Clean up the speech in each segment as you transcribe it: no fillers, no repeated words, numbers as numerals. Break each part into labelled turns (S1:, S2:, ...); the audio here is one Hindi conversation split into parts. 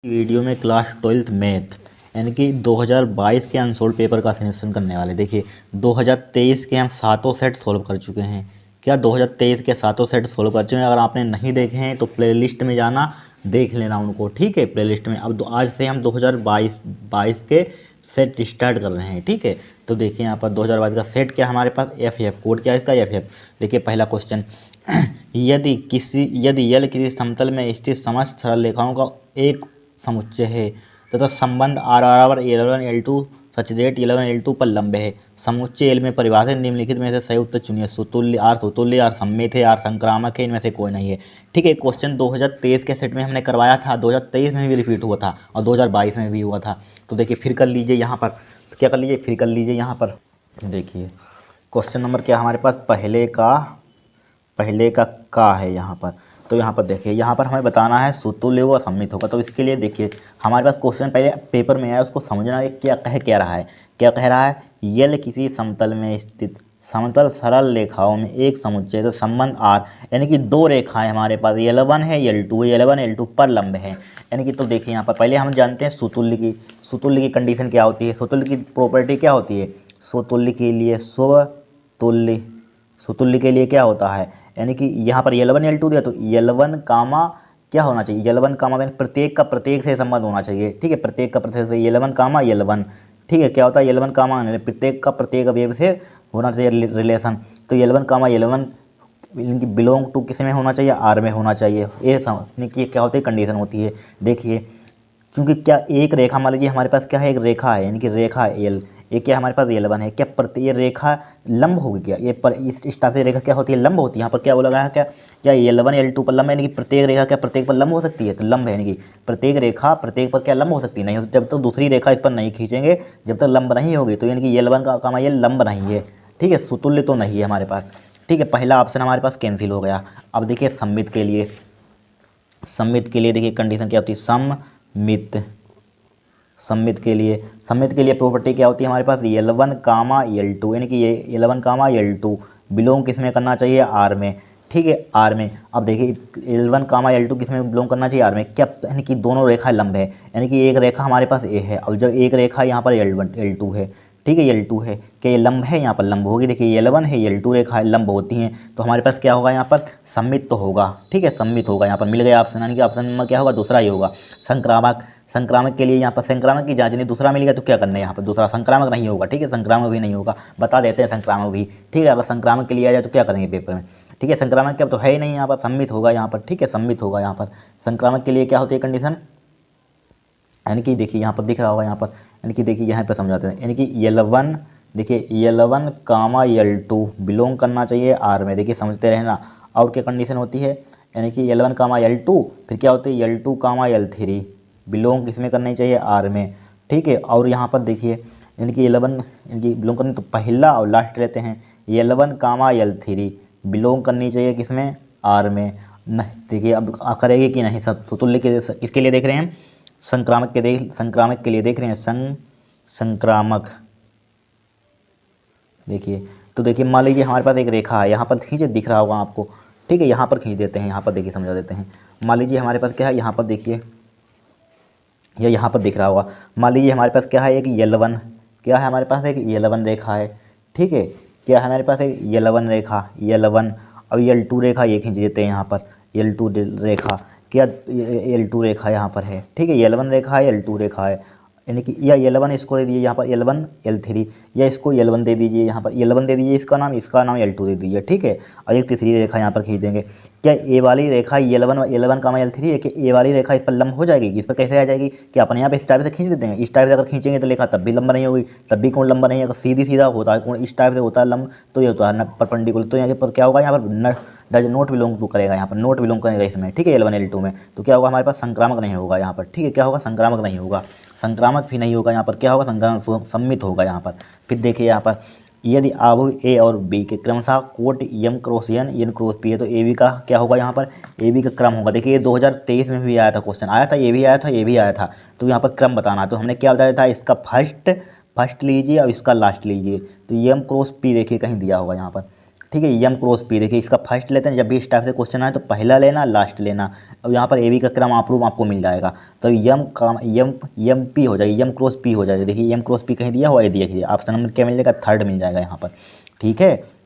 S1: वीडियो में क्लास 12th मैथ यानी कि 2022 के अनसोल्ड पेपर का सॉल्यूशन करने वाले। देखिए 2023 के हम सातों सेट सोल्व कर चुके हैं। क्या 2023 के सातों सेट सोल्व कर चुके हैं? अगर आपने नहीं देखे हैं तो प्लेलिस्ट में जाना, देख लेना उनको, ठीक है। प्लेलिस्ट में अब आज से हम 2022 के सेट स्टार्ट कर रहे हैं, ठीक है। तो देखिए यहाँ पर 2022 का सेट क्या हमारे पास, एफ कोड क्या है इसका, एफ। देखिए पहला क्वेश्चन यदि यल किसी समतल में स्थित समस्त सरल रेखाओं का एक समुच्चय है तथा संबंध आर बराबर 11L2 सच दैट 11L2 पर लंब है। समुच्चय एल में परिभाषित निम्नलिखित में से सही उत्तर चुनिए। सुतुल्य, आर सममित है, आर संक्रामक है, इनमें से कोई नहीं है, ठीक है। क्वेश्चन 2023 के सेट में हमने करवाया था, 2023 में भी रिपीट हुआ था और 2022 में भी हुआ था। तो देखिए फिर कर लीजिए यहाँ पर, तो क्या कर लीजिए, फिर कर लीजिए यहाँ पर। देखिए क्वेश्चन नंबर क्या हमारे पास, पहले का है यहाँ पर। तो यहाँ पर देखिए, यहाँ पर हमें बताना है सुतुल्य व सममित होगा। तो इसके लिए देखिए हमारे पास क्वेश्चन पहले पेपर में आया, उसको समझना है क्या रहा है। क्या कह रहा है, यल किसी समतल में स्थित समतल सरल रेखाओं में एक समुच्चय तो संबंध आर यानी कि दो रेखाएं हमारे पास L1 है L2 है, L1 L2 पर लंब है यानी कि। तो देखिए यहाँ पर पहले हम जानते हैं सुतुल्य की कंडीशन क्या होती है, सुतुल्य की प्रॉपर्टी क्या होती है। सुतुल्य के लिए क्या होता है, यानी कि यहाँ पर L1 L2 दिया तो L1 कामा क्या होना चाहिए, L1 कामा प्रत्येक का प्रत्येक से संबंध होना चाहिए, ठीक है। प्रत्येक का प्रत्येक से L1 कामा L1, ठीक है। क्या होता है L1 कामा प्रत्येक का प्रत्येक अवयव से होना चाहिए रिलेशन। तो L1 कामा L1 इनकी बिलोंग टू किस में होना चाहिए, आर में होना चाहिए। ये समझने की क्या होती है, कंडीशन होती है। देखिए चूंकि क्या एक रेखा, मान लीजिए हमारे पास क्या है, एक रेखा है यानी कि रेखा एल, ये क्या हमारे पास L1 है। क्या प्रति ये रेखा लंब होगी, क्या ये पर इस टाइप से रेखा क्या होती है, लंब होती है। यहाँ पर क्या बोला गया है, क्या L1 L2 पर लंब है, यानी कि प्रत्येक रेखा क्या प्रत्येक पर लंब हो सकती है। तो लंब है यानी कि प्रत्येक रेखा प्रत्येक पर क्या लंब हो सकती है, नहीं हो। जब तक दूसरी रेखा इस पर नहीं खींचेंगे, जब तक लंब नहीं होगी, तो यानी कि L1 का कामा ये लंब नहीं है, ठीक है। सुतुल्य तो नहीं है हमारे पास, ठीक है। पहला ऑप्शन हमारे पास कैंसिल हो गया। अब देखिए सममित के लिए देखिए कंडीशन क्या होती है, सममित के लिए प्रॉपर्टी क्या होती है हमारे पास, L1 कामा L2 यानी कि ये L1 कामा L2 बिलोंग किस में करना चाहिए, आर में, ठीक है, आर में। अब देखिए L1 कामा L2 किस में बिलोंग करना चाहिए, आर में। क्या यानी कि दोनों रेखा लंब है, यानी कि एक रेखा हमारे पास ए है और जब एक रेखा यहाँ पर L1 L2 है, ठीक है, L2 है। क्या ये लंब है, यहाँ पर लंब होगी। देखिए L1 है L2 रेखा लंब होती हैं, तो हमारे पास क्या होगा यहाँ पर, सम्मित तो होगा, ठीक है, सम्मित होगा। यहाँ पर मिल गया ऑप्शन, यानी कि ऑप्शन नंबर क्या होगा, दूसरा ही होगा। संक्रामक के लिए यहाँ पर संक्रामक की जांच नहीं, दूसरा मिल गया तो क्या करना है यहाँ पर, दूसरा संक्रामक नहीं होगा, ठीक है, संक्रामक भी नहीं होगा, बता देते हैं संक्रामक भी, ठीक है। अगर संक्रामक के लिए आ जाए तो क्या करेंगे पेपर में, ठीक है। संक्रामक क्या तो है ही नहीं यहाँ पर, सम्मित होगा यहाँ पर, ठीक है, सम्मित होगा यहाँ पर। संक्रामक के लिए क्या होती है कंडीशन, यानी कि देखिए यहाँ पर दिख रहा होगा यहाँ पर, यानी कि देखिए यहाँ पर समझाते हैं, यानी कि L1 देखिए L1 कामा L2 बिलोंग करना चाहिए आर में। देखिए समझते रहना। और क्या कंडीशन होती है, यानी कि L1 कामा L2, फिर क्या होती है L2 कामा L3 बिलोंग किस में करनी चाहिए, आर में, ठीक है। और यहाँ पर देखिए यानी कि 11 यानी कि बिलोंग करनी, तो पहला और लास्ट रहते हैं L1 कामा L3 बिलोंग करनी चाहिए किस में, आर में। नहीं देखिए अब करेगी कि नहीं, सब तुल्य के किसके लिए देख रहे हैं, संक्रामक के लिए देख रहे हैं, संक्रामक। देखिए तो देखिए मान लीजिए हमारे पास एक रेखा है, यहाँ पर खींचे, दिख रहा होगा आपको, ठीक है। यहाँ पर खींच देते हैं, यहाँ पर देखिए समझा देते हैं। मान लीजिए हमारे पास क्या है, यहाँ पर देखिए, या यहाँ पर दिख रहा होगा। मान लीजिए हमारे पास क्या है, एक L1, क्या है हमारे पास, एक L1 रेखा है, ठीक है। क्या है हमारे पास, एक L1 रेखा, L1 और L2 रेखा ये खींच देते हैं यहाँ पर, L2 रेखा, क्या L2 रेखा यहाँ पर है, ठीक है। L1 रेखा है, L2 रेखा है, यानी कि या L1 इसको दे दीजिए यहाँ पर L1 L3, या इसको L1 दे दीजिए यहाँ पर L1 दे दीजिए, इसका नाम L2 दे दीजिए, ठीक है। और एक तीसरी रेखा यहाँ पर खींच देंगे। क्या ए वाली रेखा L1 कामा L3 है, कि ए वाली रेखा इस पर लंब हो जाएगी, इस पर कैसे आ जाएगी, कि अपन यहाँ पे इस टाइप से खींच देते हैं। इस टाइप से अगर खींचेंगे तो रेखा तब भी लंबा नहीं होगी, तब भी कोण लंबा नहीं है। अगर सीधा होता है कोण, इस टाइप से होता है लंब, तो ये होता है परपेंडिकुलर। तो यहाँ पर क्या होगा, यहाँ पर डज नोट बिलोंग टू करेगा, यहाँ पर नोट बिलोंग करेगा इसमें, ठीक है, L1 L2 में। तो क्या होगा हमारे पास, संक्रामक नहीं होगा यहाँ पर, ठीक है। क्या होगा, संक्रामक नहीं होगा, संक्रामक भी नहीं होगा यहाँ पर। क्या होगा, संक्रामक सम्मित होगा यहाँ पर। फिर देखिए यहाँ पर, यदि आभुज ए और बी के क्रमशः कोट M cross N cross P है, तो ए बी का क्या होगा, यहाँ पर ए बी का क्रम होगा। देखिए ये 2023 में भी आया था क्वेश्चन, आया था, ये भी आया था, ये भी आया था। तो यहाँ पर क्रम बताना, तो हमने क्या बताया था, इसका फर्स्ट लीजिए और इसका लास्ट लीजिए। तो एम क्रॉस पी देखिए कहीं दिया होगा यहाँ पर, ठीक है। यम क्रॉस पी, देखिए इसका फर्स्ट लेते हैं, जब भी इस टाइप से क्वेश्चन आए तो पहला लेना लास्ट लेना। अब यहाँ पर ए बी का क्रम अप्रूव आपको मिल जाएगा, तो यम पी हो जाएगी, यम क्रॉस पी हो जाएगा। देखिए यम क्रॉस पी कहीं दिया हुआ है, देखिए ऑप्शन नंबर क्या मिल जाएगा, थर्ड मिल जाएगा यहाँ पर। ठीक है।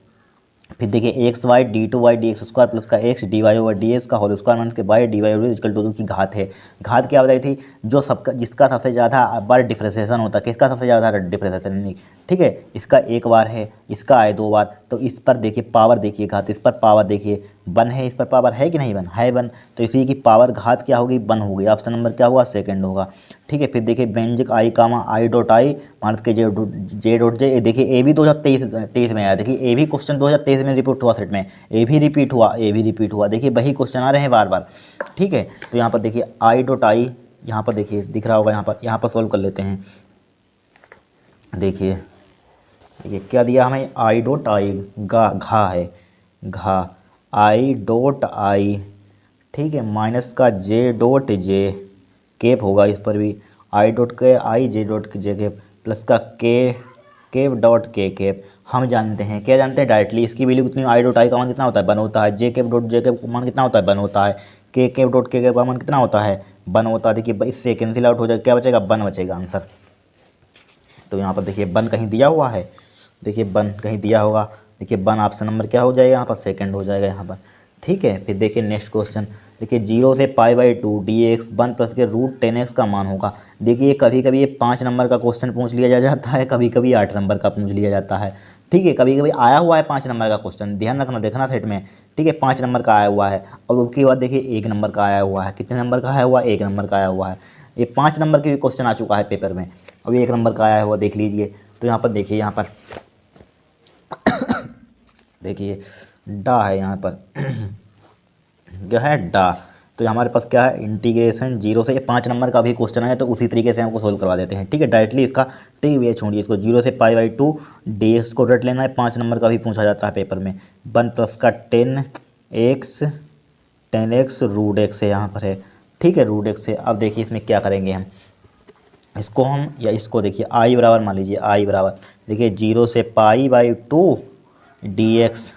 S1: फिर देखिए X Y D two Y D X square plus का X D Y over D X का whole square minus K Y D Y over equal to की घात है। घात क्या बताई थी, जो सबका जिसका सबसे ज़्यादा बार डिफ्रेंसिएशन होता है, किसका सबसे ज़्यादा डिफ्रेंसिएशन नहीं। ठीक है, इसका एक बार है, इसका आए दो बार, तो इस पर देखिए पावर देखिए घात, इस पर पावर देखिए वन है, इस पर पावर है कि नहीं वन है वन, तो इसी की पावर घात क्या होगी, वन होगी। ऑप्शन नंबर क्या होगा, सेकंड होगा। ठीक है। फिर देखिए व्यंजक आई कामा आई डॉट आई मानत के जे डॉट जे, देखिए ए भी 2023 में आया, देखिए ए भी क्वेश्चन 2023 में रिपीट हुआ सेट में, ए भी रिपीट हुआ, ए भी रिपीट हुआ, देखिए वही क्वेश्चन आ रहे हैं बार बार। ठीक है। तो यहाँ पर देखिए आई डॉट आई, यहाँ पर देखिए दिख रहा होगा, यहाँ पर सॉल्व कर लेते हैं। देखिए क्या दिया हमें, आई डॉट आई घा है, घा आई डॉट आई, ठीक है, माइनस का जे डॉट जे केप होगा, इस पर भी I dot K I J dot J cap plus का केप डॉट के केप। हम जानते हैं, क्या जानते हैं डायरेक्टली, इसकी वैल्यू कितनी, आई डॉट आई का मान कितना होता है, वन होता है, J cap dot J cap का मान कितना होता है, वन होता है, के केप डॉट के केप का मान कितना होता है, वन होता है। देखिए इससे कैंसिल आउट हो जाएगा, क्या बचेगा, वन बचेगा आंसर। तो यहाँ पर देखिए वन कहीं दिया हुआ है, देखिए वन कहीं दिया होगा, देखिए वन ऑप्शन नंबर क्या हो जाएगा यहाँ पर, सेकंड हो जाएगा यहाँ पर। ठीक है। फिर देखिए नेक्स्ट क्वेश्चन, देखिए 0 से π/2 dx 1 प्लस के रूट 10x का मान होगा। देखिए कभी कभी ये 5 नंबर का क्वेश्चन पूछ लिया जाता है, कभी कभी 8 नंबर का पूछ लिया जाता है। ठीक है, कभी कभी आया हुआ है 5 नंबर का क्वेश्चन, ध्यान रखना, देखना सेट में। ठीक है, 5 नंबर का आया हुआ है, और उसके बाद देखिए 1 नंबर का आया हुआ है, कितने नंबर का आया हुआ है, 1 नंबर का आया हुआ है। ये 5 नंबर के भी क्वेश्चन आ चुका है पेपर में, अभी 1 नंबर का आया हुआ देख लीजिए। तो यहाँ पर देखिए, यहाँ पर देखिए डा है, यहाँ पर क्या है, डा। तो हमारे पास क्या है, इंटीग्रेशन 0 से, ये 5 नंबर का भी क्वेश्चन है, तो उसी तरीके से हमको सोल्व करवा देते हैं। ठीक है, डायरेक्टली इसका ठीक वे छोड़िए, इसको 0 से π/2 dx को रट लेना है, 5 नंबर का भी पूछा जाता है पेपर में। 1 प्लस का 10x रूट एक्स है, यहाँ पर है। ठीक है, रूट एक्स है। अब देखिए इसमें क्या करेंगे हम, इसको हम या इसको देखिए आई बराबर मान लीजिए, आई बराबर देखिए 0 से π/2 dx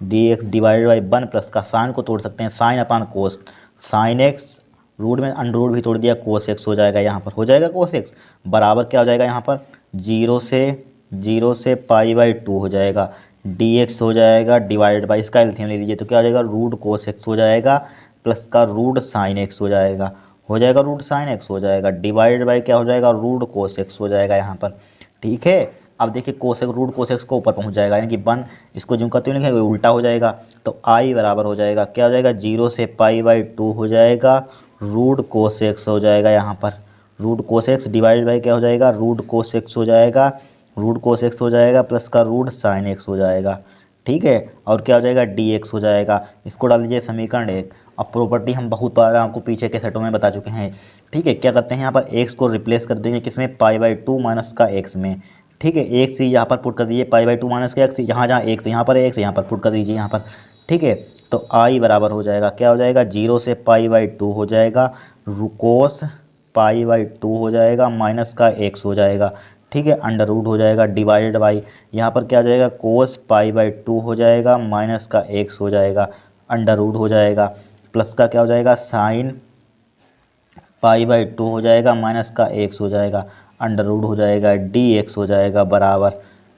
S1: डिवाइडेड बाई 1 प्लस का साइन को तोड़ सकते हैं, साइन अपान कोस, साइन एक्स रूट में अंडर रूट भी तोड़ दिया, कोस एक्स हो जाएगा, यहाँ पर हो जाएगा कोस एक्स बराबर क्या हो जाएगा, यहाँ पर 0 से π/2 हो जाएगा, dx हो जाएगा डिवाइडेड बाई, इसका एलसीएम ले लीजिए तो क्या हो जाएगा, रूट कोस एक्स हो जाएगा प्लस का रूट साइन एक्स हो जाएगा, रूट साइन एक्स हो जाएगा, डिवाइडेड बाई क्या हो जाएगा, रूट कोस एक्स हो जाएगा यहाँ पर। ठीक है। अब देखिए कोसेक रूट कोसेक्स को ऊपर पहुंच जाएगा, यानी कि 1 इसको जो करते हुए लिखेंगे उल्टा हो जाएगा, तो आई बराबर हो जाएगा, क्या हो जाएगा, 0 से π/2 हो जाएगा, रूट कोसेक्स हो जाएगा, यहाँ पर रूट कोसेक्स डिवाइडेड बाई क्या हो जाएगा, रूट कोसेक्स हो जाएगा, प्लस का रूट साइन एक्स हो जाएगा। ठीक है, और क्या हो जाएगा, dx हो जाएगा। इसको डाल दीजिए समीकरण 1। अब प्रॉपर्टी हम बहुत बार आपको पीछे के सेटों में बता चुके हैं। ठीक है, क्या करते हैं, यहाँ पर x को रिप्लेस कर देंगे किसमें, π/2 माइनस का x में। ठीक है, एक से यहाँ पर पुट कर दीजिए π/2 माइनस का x, यहाँ जहाँ एक से यहाँ पर एक से यहाँ पर पुट कर दीजिए यहाँ पर। ठीक है, तो आई बराबर हो जाएगा, क्या हो जाएगा, 0 से π/2 हो जाएगा, कोस π/2 हो जाएगा, माइनस का x हो जाएगा। ठीक है, अंडर रूट हो जाएगा डिवाइडेड बाई, यहाँ पर क्या हो जाएगा, कोस π/2 हो जाएगा, माइनस का x हो जाएगा, अंडर रूट हो जाएगा, प्लस का क्या हो जाएगा, साइन π/2 हो जाएगा, माइनस का x हो जाएगा, अंडर रूट हो जाएगा, dx हो जाएगा बराबर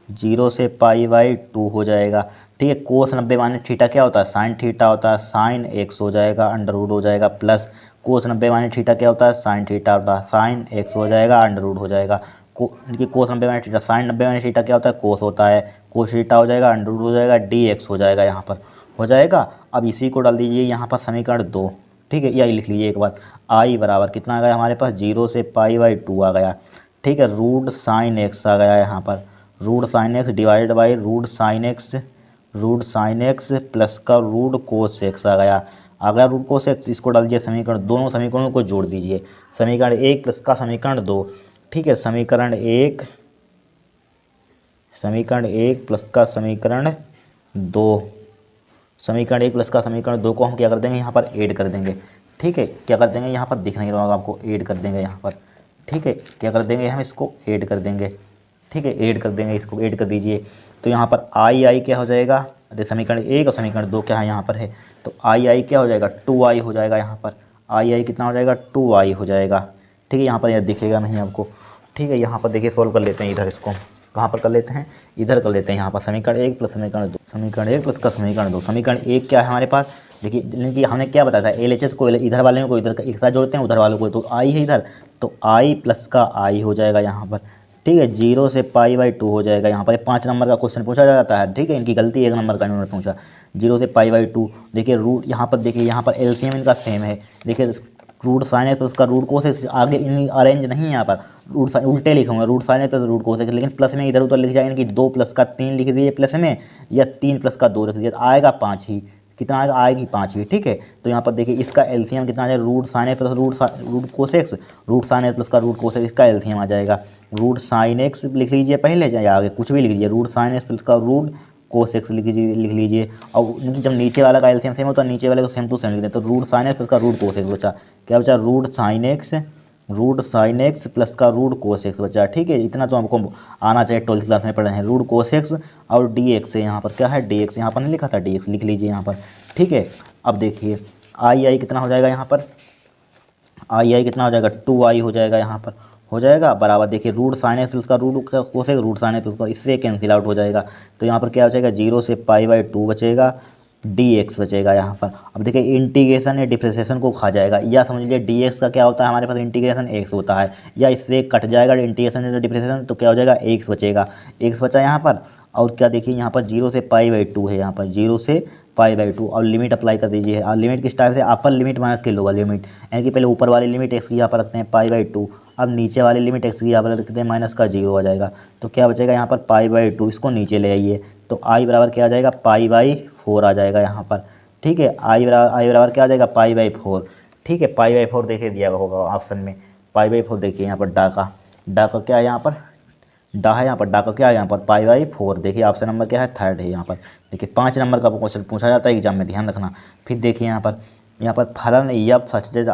S1: 0 से π/2 हो जाएगा। ठीक है, कोस 90 माइनस थीटा क्या होता है, साइन थीटा होता है, साइन x हो जाएगा, अंडर रूट हो जाएगा, प्लस कोस 90 माइनस थीटा क्या होता है, साइन थीटा होता है, साइन x हो जाएगा, अंडर रूट हो जाएगा। देखिए cos 90 minus theta, sine 90 minus theta क्या होता है, कोस होता है, कोस थीटा हो जाएगा, अंडर रूट हो जाएगा, dx हो जाएगा, यहाँ पर हो जाएगा। अब इसी को डाल दीजिए यहाँ पर समीकरण 2। ठीक है, यही लिख लीजिए एक बार, आई बराबर कितना आ गया हमारे पास, 0 से π/2 आ गया। ठीक है, रूट साइन एक्स आ गया यहाँ पर, root sine X divided by root sine X plus का रूट कोस एक्स आ गया, रूट कोस एक्स। इसको डाल दीजिए समीकरण, दोनों समीकरणों को जोड़ दीजिए, समीकरण 1 प्लस का समीकरण 2। ठीक है, समीकरण 1 प्लस का समीकरण 2, समीकरण 1 प्लस का समीकरण 2 को हम क्या कर देंगे, यहाँ पर ऐड कर देंगे। ठीक है, क्या कर देंगे, यहाँ पर दिख नहीं रहा होगा आपको, ऐड कर देंगे यहाँ पर। ठीक है, क्या कर देंगे, हम इसको ऐड कर देंगे। ठीक है, ऐड कर देंगे, इसको ऐड कर दीजिए। तो यहाँ पर आई क्या हो जाएगा, समीकरण 1 और समीकरण 2 क्या है यहाँ पर है, तो आई क्या हो जाएगा 2i हो जाएगा यहाँ पर, आई कितना हो जाएगा 2i हो जाएगा। ठीक है, यहाँ पर यह दिखेगा नहीं आपको। ठीक है, यहाँ पर देखिए सॉल्व कर लेते हैं इधर, इसको कहाँ पर कर लेते हैं, इधर कर लेते हैं यहाँ पर समीकरण 1 प्लस समीकरण 2, समीकरण 1 प्लस का समीकरण 2। समीकरण 1 क्या है हमारे पास, देखिए कि हमने क्या बताया था, LHS को इधर वाले को इधर एक साथ जोड़ते हैं, उधर वालों को, तो आई है इधर, तो आई प्लस का आई हो जाएगा यहाँ पर। ठीक है, 0 से π/2 हो जाएगा यहाँ पर। 5 नंबर का क्वेश्चन पूछा जाता है। ठीक है, इनकी गलती 1 नंबर का इन्होंने पूछा, 0 से π/2। देखिए रूट यहाँ पर, देखिए यहाँ पर LCM इनका सेम है। देखिए रूट साइन है तो उसका रूट कोसेक, आगे इन अरेंज नहीं है यहाँ पर, रूट साइन उल्टे लिखूंगा, रूट साइन है प्लस रूट कोसेक, लेकिन प्लस में इधर उधर लिख जाएंगे कि 2 प्लस का 3 लिख दीजिए प्लस में, या 3 प्लस का 2 लिख दीजिए, आएगा 5 ही। कितना आएगा, आएगी 5 ही। ठीक है, तो यहाँ पर देखिए इसका LCM कितना आ जाएगा, रूट साइन है प्लस रूट कोसेक्स, रूट साइन है प्लस का रूट कोसेक्स, इसका LCM आ जाएगा रूट साइन एक्स लिख लीजिए पहले, या आगे कुछ भी लिख लीजिए, रूट साइन एक्स प्लस का रूट कोसेक्स लिख लीजिए। और जब नीचे वाला का LCM सेम होता है, नीचे वाले को सेम टू सेम लिख दें, तो रूट साइन एक्स प्लस का रूट कोसेक्स बचा, क्या बचा, रूट साइन एक्स प्लस का रूट कोसेक्स बचा। ठीक है, इतना तो हमको आना चाहिए, 12th क्लास में पढ़े हैं। रूट कोसेक्स और dx है, यहाँ पर क्या है dx, यहाँ पर नहीं लिखा था dx, लिख लीजिए यहाँ पर। ठीक है, अब देखिए आई कितना हो जाएगा यहाँ पर, आई कितना हो जाएगा 2i हो जाएगा यहाँ पर, हो जाएगा बराबर। देखिए रूट साइन एक्स प्लस का root cosec, root sine X plus का, इससे कैंसिल आउट हो जाएगा, तो यहाँ पर क्या बचेगा, 0 से π/2 बचेगा, dx बचेगा यहाँ पर। अब देखिए इंटीग्रेशन या डिफ्रेंशिएशन को खा जाएगा, या समझ लीजिए dx का क्या होता है हमारे पास, इंटीग्रेशन x होता है, या इससे कट जाएगा इंटीग्रेशन या डिफ्रेंशिएशन, तो क्या हो जाएगा x बचेगा, x बचा यहाँ पर। और क्या देखिए यहाँ पर 0 से π/2 है, यहाँ पर 0 से π/2, और लिमिट अप्लाई कर दीजिए। और लिमिट किस टाइप से, अपर लिमिट माइनस के लोअर लिमिट, यानी कि पहले ऊपर वाली लिमिट x की यहाँ पर रखते हैं π/2, अब नीचे वाली लिमिट x की यहाँ पर रखते हैं माइनस का 0 आ जाएगा, तो क्या बचेगा यहाँ पर π/2, इसको नीचे ले आइए, तो i बराबर क्या आ जाएगा, π/4 आ जाएगा यहाँ पर। ठीक है, i बराबर क्या आ जाएगा, π/4। ठीक है, π/4 देखिए दिया होगा ऑप्शन में, π/4 देखिए यहाँ पर डा का क्या है यहाँ पर, डा है यहाँ पर, डा का क्या है यहाँ पर, π/4। देखिए ऑप्शन नंबर क्या है, 3rd है यहाँ पर। देखिए 5 नंबर का क्वेश्चन पूछा जाता है एग्जाम में, ध्यान रखना। फिर देखिए यहाँ पर फलन f such that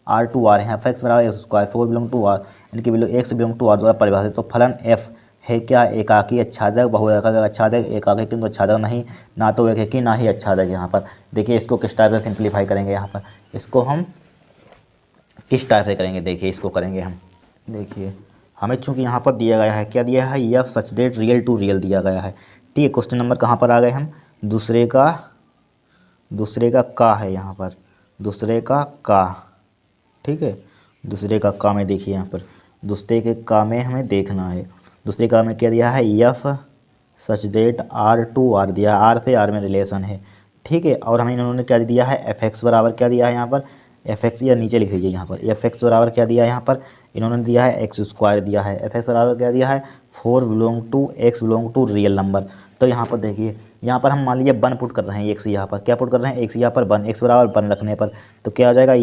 S1: r to r है, f(x) बराबर x square 4 belong to r, यानी कि x बिलोंग टू r द्वारा परिभाषित। तो फलन f है क्या, एकाकी अच्छादक, बहुएकाकी अच्छादक, एकाकी किंतु अच्छादक नहीं, ना तो एकाकी ना ही अच्छादक। यहाँ पर देखिए इसको किस टाइप से सिंप्लीफाई करेंगे, यहाँ पर इसको हम किस टाइप से करेंगे, देखिए इसको करेंगे हम। देखिए हमें चूंकि यहाँ पर दिया गया है, क्या दिया है, f such that real to real दिया गया है। ठीक है, क्वेश्चन नंबर कहाँ पर आ गए हम, दूसरे का का है यहाँ पर, दूसरे का का। ठीक है, दूसरे का का में देखिए यहाँ पर, दूसरे के का में हमें देखना है, दूसरे का में क्या दिया है, f such that r to r दिया, r से r में रिलेशन है। ठीक है, और हमें इन्होंने क्या दिया है, fx बराबर क्या दिया है यहाँ पर, fx, या नीचे लिख लीजिए यहाँ पर, fx बराबर क्या दिया है यहाँ पर, इन्होंने दिया है x स्क्वायर दिया है, fx बराबर क्या दिया है, 4 belong to x belong to real number. तो यहाँ पर देखिए, यहाँ पर हम मान लीजिए 1 पुट कर रहे हैं, x यहाँ पर क्या पुट कर रहे हैं, x यहाँ पर 1, x बराबर 1 रखने पर तो क्या हो जाएगा,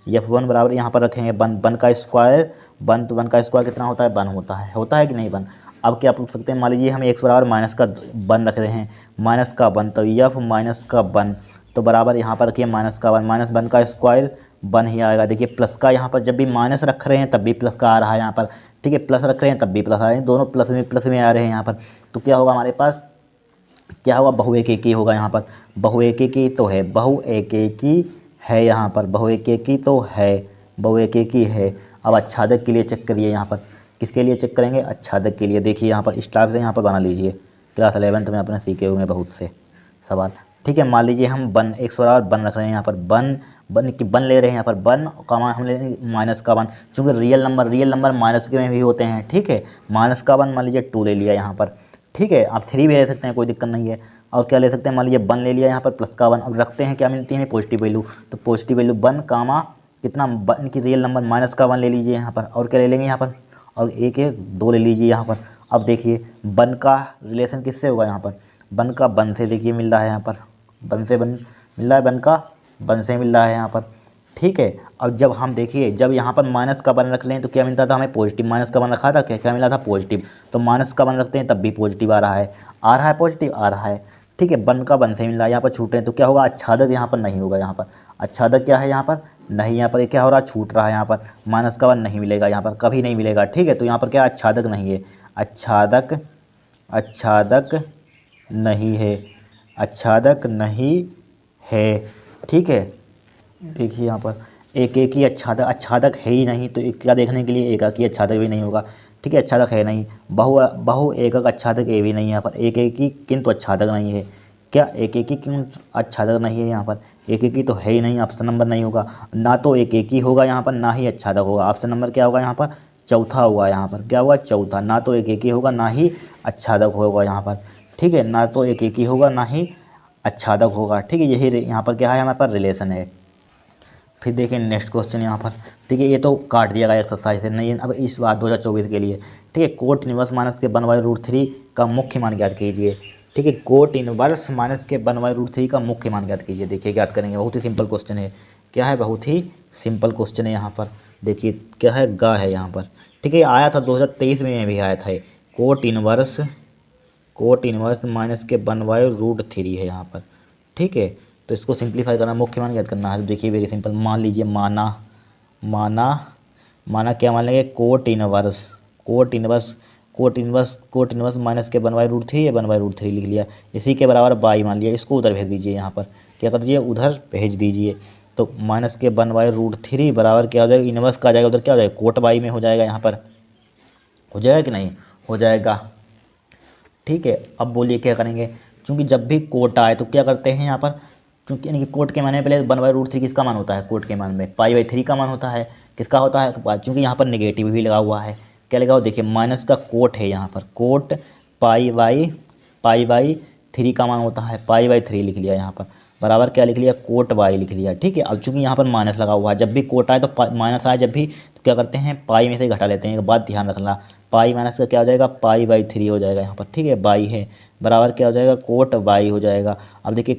S1: f1 बराबर यहाँ पर रखेंगे 1 का स्क्वायर, 1 का स्क्वायर कितना होता है, 1 होता है कि नहीं 1। अब क्या पूछ सकते हैं, मान लीजिए हम x बराबर माइनस का 1 रख रहे हैं, माइनस का 1, तो f माइनस का 1 तो बराबर यहाँ पर रखिए माइनस का 1, माइनस 1 का स्क्वायर 1 ही आएगा। देखिए प्लस का यहाँ पर जब भी माइनस रख रहे हैं तब भी प्लस का आ रहा है यहाँ पर। ठीक है, प्लस रख रहे हैं तब भी प्लस आ रहे हैं, दोनों प्लस में आ रहे हैं यहाँ पर। तो क्या होगा हमारे पास, क्या होगा, बहु एक होगा यहाँ पर, बहु एक तो है, बहु एक है यहाँ पर, बहु एक तो है, बहु एक है। अब अच्छादक के लिए चेक करिए यहाँ पर, किसके लिए चेक करेंगे, अच्छादक के लिए। देखिए यहाँ पर स्टार से यहाँ पर बना लीजिए, क्लास 11th में अपने सीखे हुए बहुत से सवाल। ठीक है, मान लीजिए हम 1 x बराबर 1 रख रहे हैं यहाँ पर, 1 ले रहे हैं यहाँ पर, 1 कमा हम ले रहे हैं माइनस का 1, चूँकि रियल नंबर माइनस के में भी होते हैं। ठीक है, माइनस का 1 मान लीजिए 2 ले लिया यहाँ पर। ठीक है, आप 3 भी ले सकते हैं, कोई दिक्कत नहीं है। और क्या ले सकते हैं, मान लीजिए 1 ले लिया यहाँ पर प्लस का 1, अब रखते हैं क्या मिलती है पॉजिटिव वैल्यू, तो पॉजिटिव वैल्यू 1 कामा कितना 1 की रियल नंबर माइनस का 1 ले लीजिए यहाँ पर, और क्या ले लेंगे यहाँ पर, और 2 ले लीजिए यहाँ पर। अब देखिए 1 का रिलेशन किससे होगा यहाँ पर, 1 का 1 से देखिए मिल रहा है यहाँ पर, 1 से 1 मिल रहा है, 1 का 1 से मिल रहा है यहाँ पर। ठीक है, अब जब हम देखिए जब यहाँ पर माइनस का 1 रख लें तो क्या मिलता था हमें, पॉजिटिव। माइनस का 1 रखा था, क्या मिला था, पॉजिटिव। तो माइनस का 1 रखते हैं तब भी पॉजिटिव आ रहा है पॉजिटिव आ रहा है। ठीक है, 1 का 1 से मिल रहा है, यहाँ पर छूट रहे हैं, तो क्या होगा, अच्छादक यहाँ पर नहीं होगा, यहाँ पर अच्छादक क्या है यहाँ पर नहीं, यहाँ पर क्या हो रहा है, छूट रहा है, यहाँ पर माइनस का 1 नहीं मिलेगा, यहाँ पर कभी नहीं मिलेगा। ठीक है, तो यहाँ पर क्या अच्छादक नहीं है, अच्छादक नहीं है, आच्छादक नहीं है। ठीक है, देखिए यहाँ पर एक एक ही आच्छादक, आच्छादक है ही नहीं, तो एक क्या देखने के लिए एकाकी आच्छादक भी नहीं होगा। ठीक है, आच्छादक है नहीं, बहु एकक आच्छादक ये भी नहीं है यहाँ पर, एक एक ही किंतु आच्छादक नहीं है। क्या एक एक ही किंतु आच्छादक नहीं है यहाँ पर, एक एक ही तो है ही नहीं, ऑप्शन नंबर नहीं होगा। ना तो एक एक ही होगा यहाँ पर, ना ही आच्छादक होगा। ऑप्शन नंबर क्या होगा यहाँ पर, चौथा होगा। यहाँ पर क्या होगा, चौथा। ना तो एक एक ही होगा, ना ही आच्छादक होगा यहाँ पर। ठीक है, ना तो एक एक ही होगा, ना ही आच्छादक होगा। ठीक है, यही यहाँ पर क्या है, हमारे पास रिलेशन है। फिर देखिए नेक्स्ट क्वेश्चन यहाँ पर, ठीक है, ये तो काट दिया गया एक्सरसाइज है, नहीं। अब इस बार 2024 के लिए, ठीक है, कोट इनवर्स माइनस के 1/√3 का मुख्य मान ज्ञात कीजिए। ठीक है, कोट इनवर्स माइनस के 1/√3 का मुख्य मान ज्ञात कीजिए। देखिए ज्ञात करेंगे, बहुत ही सिंपल क्वेश्चन है। क्या है, बहुत ही सिंपल क्वेश्चन है यहाँ पर। देखिए क्या है, गा है यहाँ पर। ठीक है, आया था 2023 में भी आया था ये। कोट इनवर्स माइनस के 1/√3 है यहाँ पर। ठीक है, तो इसको सिंप्लीफाई करना, मुख्य मान ज्ञात करना है। तो देखिए वेरी सिंपल, मान लीजिए माना क्या मान लेंगे, कोट इनवर्स माइनस के 1/√3 या 1/√3 लिख लिया। इसी के बराबर बाई मान लिया, इसको उधर भेज दीजिए। यहाँ पर क्या कर दीजिए, उधर भेज दीजिए। तो माइनस के 1/√3 बराबर क्या हो जाएगा, इनवर्स का आ जाएगा, उधर क्या हो जाएगा, कोट बाई में हो जाएगा। यहाँ पर हो जाएगा कि नहीं, हो जाएगा। ठीक है, अब बोलिए क्या करेंगे। चूँकि जब भी कोट आए तो क्या करते हैं यहाँ पर, चूँकि यानी कि कोट के मान में पहले 1/√3 किसका मान होता है, कोट के मान में पाई/3 का मान होता है। किसका होता है, चूँकि यहाँ पर नेगेटिव भी लगा हुआ है। क्या लगा हुआ, देखिए माइनस का कोट है यहाँ पर, कोट पाई/3 का मान होता है, पाई/3 लिख लिया यहाँ पर, बराबर क्या लिख लिया, कोट बाई लिख लिया। ठीक है, अब चूँकि यहाँ पर माइनस लगा हुआ है, जब भी कोट आए तो माइनस आए जब भी, तो क्या करते हैं, पाई में से घटा लेते हैं। एक बात ध्यान रखना, पाई माइनस का क्या हो जाएगा, पाई/3 हो जाएगा यहाँ पर। ठीक है, बाई है, बराबर क्या हो जाएगा, कोट बाई हो जाएगा। अब देखिए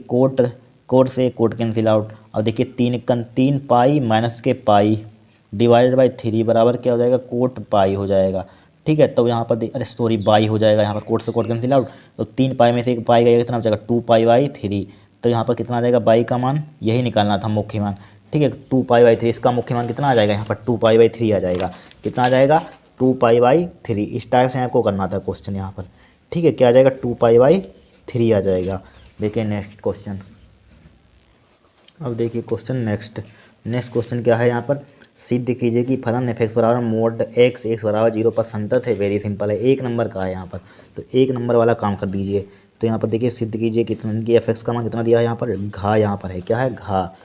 S1: कोट से कोट कैंसिल आउट। अब देखिए 3 पाई माइनस के पाई /3 बराबर क्या हो जाएगा, कोट पाई हो जाएगा। ठीक है, तो यहाँ पर अरे सॉरी, बाई हो जाएगा यहाँ पर, कोट से कोट कैंसिल आउट। तो 3 पाई में से एक पाई गया, कितना हो जाएगा, 2 पाई/3। तो यहाँ पर कितना आ जाएगा, बाई का मान, यही निकालना था मुख्य मान। ठीक है, 2 पाई/3, इसका मुख्य मान कितना आ जाएगा, यहाँ पर 2 पाई/3 आ जाएगा। कितना आ जाएगा, 2 पाई/3। इस टाइप से आपको करना था क्वेश्चन यहाँ पर। ठीक है, क्या आ जाएगा, 2 पाई/3 आ जाएगा। देखिए नेक्स्ट क्वेश्चन। अब देखिए क्वेश्चन नेक्स्ट क्वेश्चन क्या है यहाँ पर, सिद्ध कीजिए कि फलन f(x) बराबर मोड x बराबर 0 पर संतत है। वेरी सिंपल है, 1 नंबर का है यहाँ पर, तो 1 नंबर वाला काम कर दीजिए। तो यहाँ पर देखिए सिद्ध कीजिए कितना कि f(x) का मान कितना दिया है यहाँ पर, घा यहाँ पर है, क्या है, घा।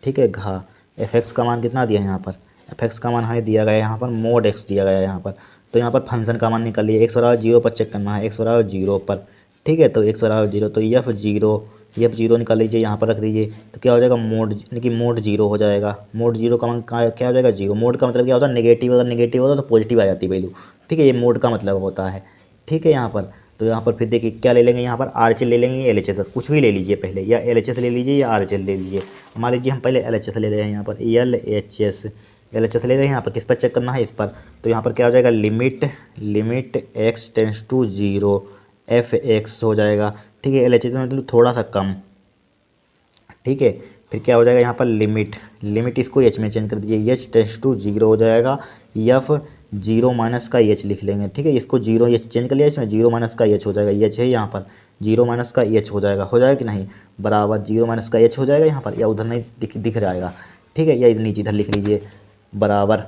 S1: ठीक है, घा f(x) का मान कितना दिया है यहाँ पर, f(x) का मान हमें दिया गया है यहाँ पर, मोड x दिया गया है यहाँ पर। तो यहाँ पर फंक्शन का मान निकाल लिए, x बराबर 0 पर चेक करना है, x बराबर 0 पर। ठीक है, तो x बराबर 0, तो f0 निकाल लीजिए, यहाँ पर रख दीजिए। तो क्या हो जाएगा, मोड यानी कि मोड 0 हो जाएगा। मोड 0 का मान क्या हो जाएगा, 0। मोड का मतलब क्या होता है, नेगेटिव, अगर नेगेटिव होता तो पॉजिटिव आ जाती वैल्यू। ठीक है, ये मोड का मतलब होता है। ठीक है, यहाँ पर तो यहाँ पर फिर देखिए क्या ले लेंगे, यहाँ पर RHS ले लेंगे या LHS, कुछ भी ले लीजिए पहले, या LHS ले लीजिए या RHS ले लीजिए। मान लीजिए हम पहले LHS ले रहे हैं, यहाँ पर LHS ले रहे हैं। यहाँ पर किस पर चेक करना है, इस पर। तो यहाँ पर क्या हो जाएगा, limit x tense to 0 f(x) हो जाएगा। ठीक है, LHS मतलब थोड़ा सा कम। ठीक है, फिर क्या हो जाएगा यहाँ पर, लिमिट इसको h में चेंज कर दीजिए, h टेंस टू 0 हो जाएगा, f0 माइनस का h लिख लेंगे। ठीक है, इसको 0 h चेंज कर लिया, इसमें 0 माइनस का h हो जाएगा, h है यहाँ पर, 0 माइनस का h हो जाएगा कि नहीं, बराबर 0 माइनस का h हो जाएगा यहाँ पर, या उधर नहीं दिख जाएगा। ठीक है, या इधर नीचे इधर लिख लीजिए, बराबर।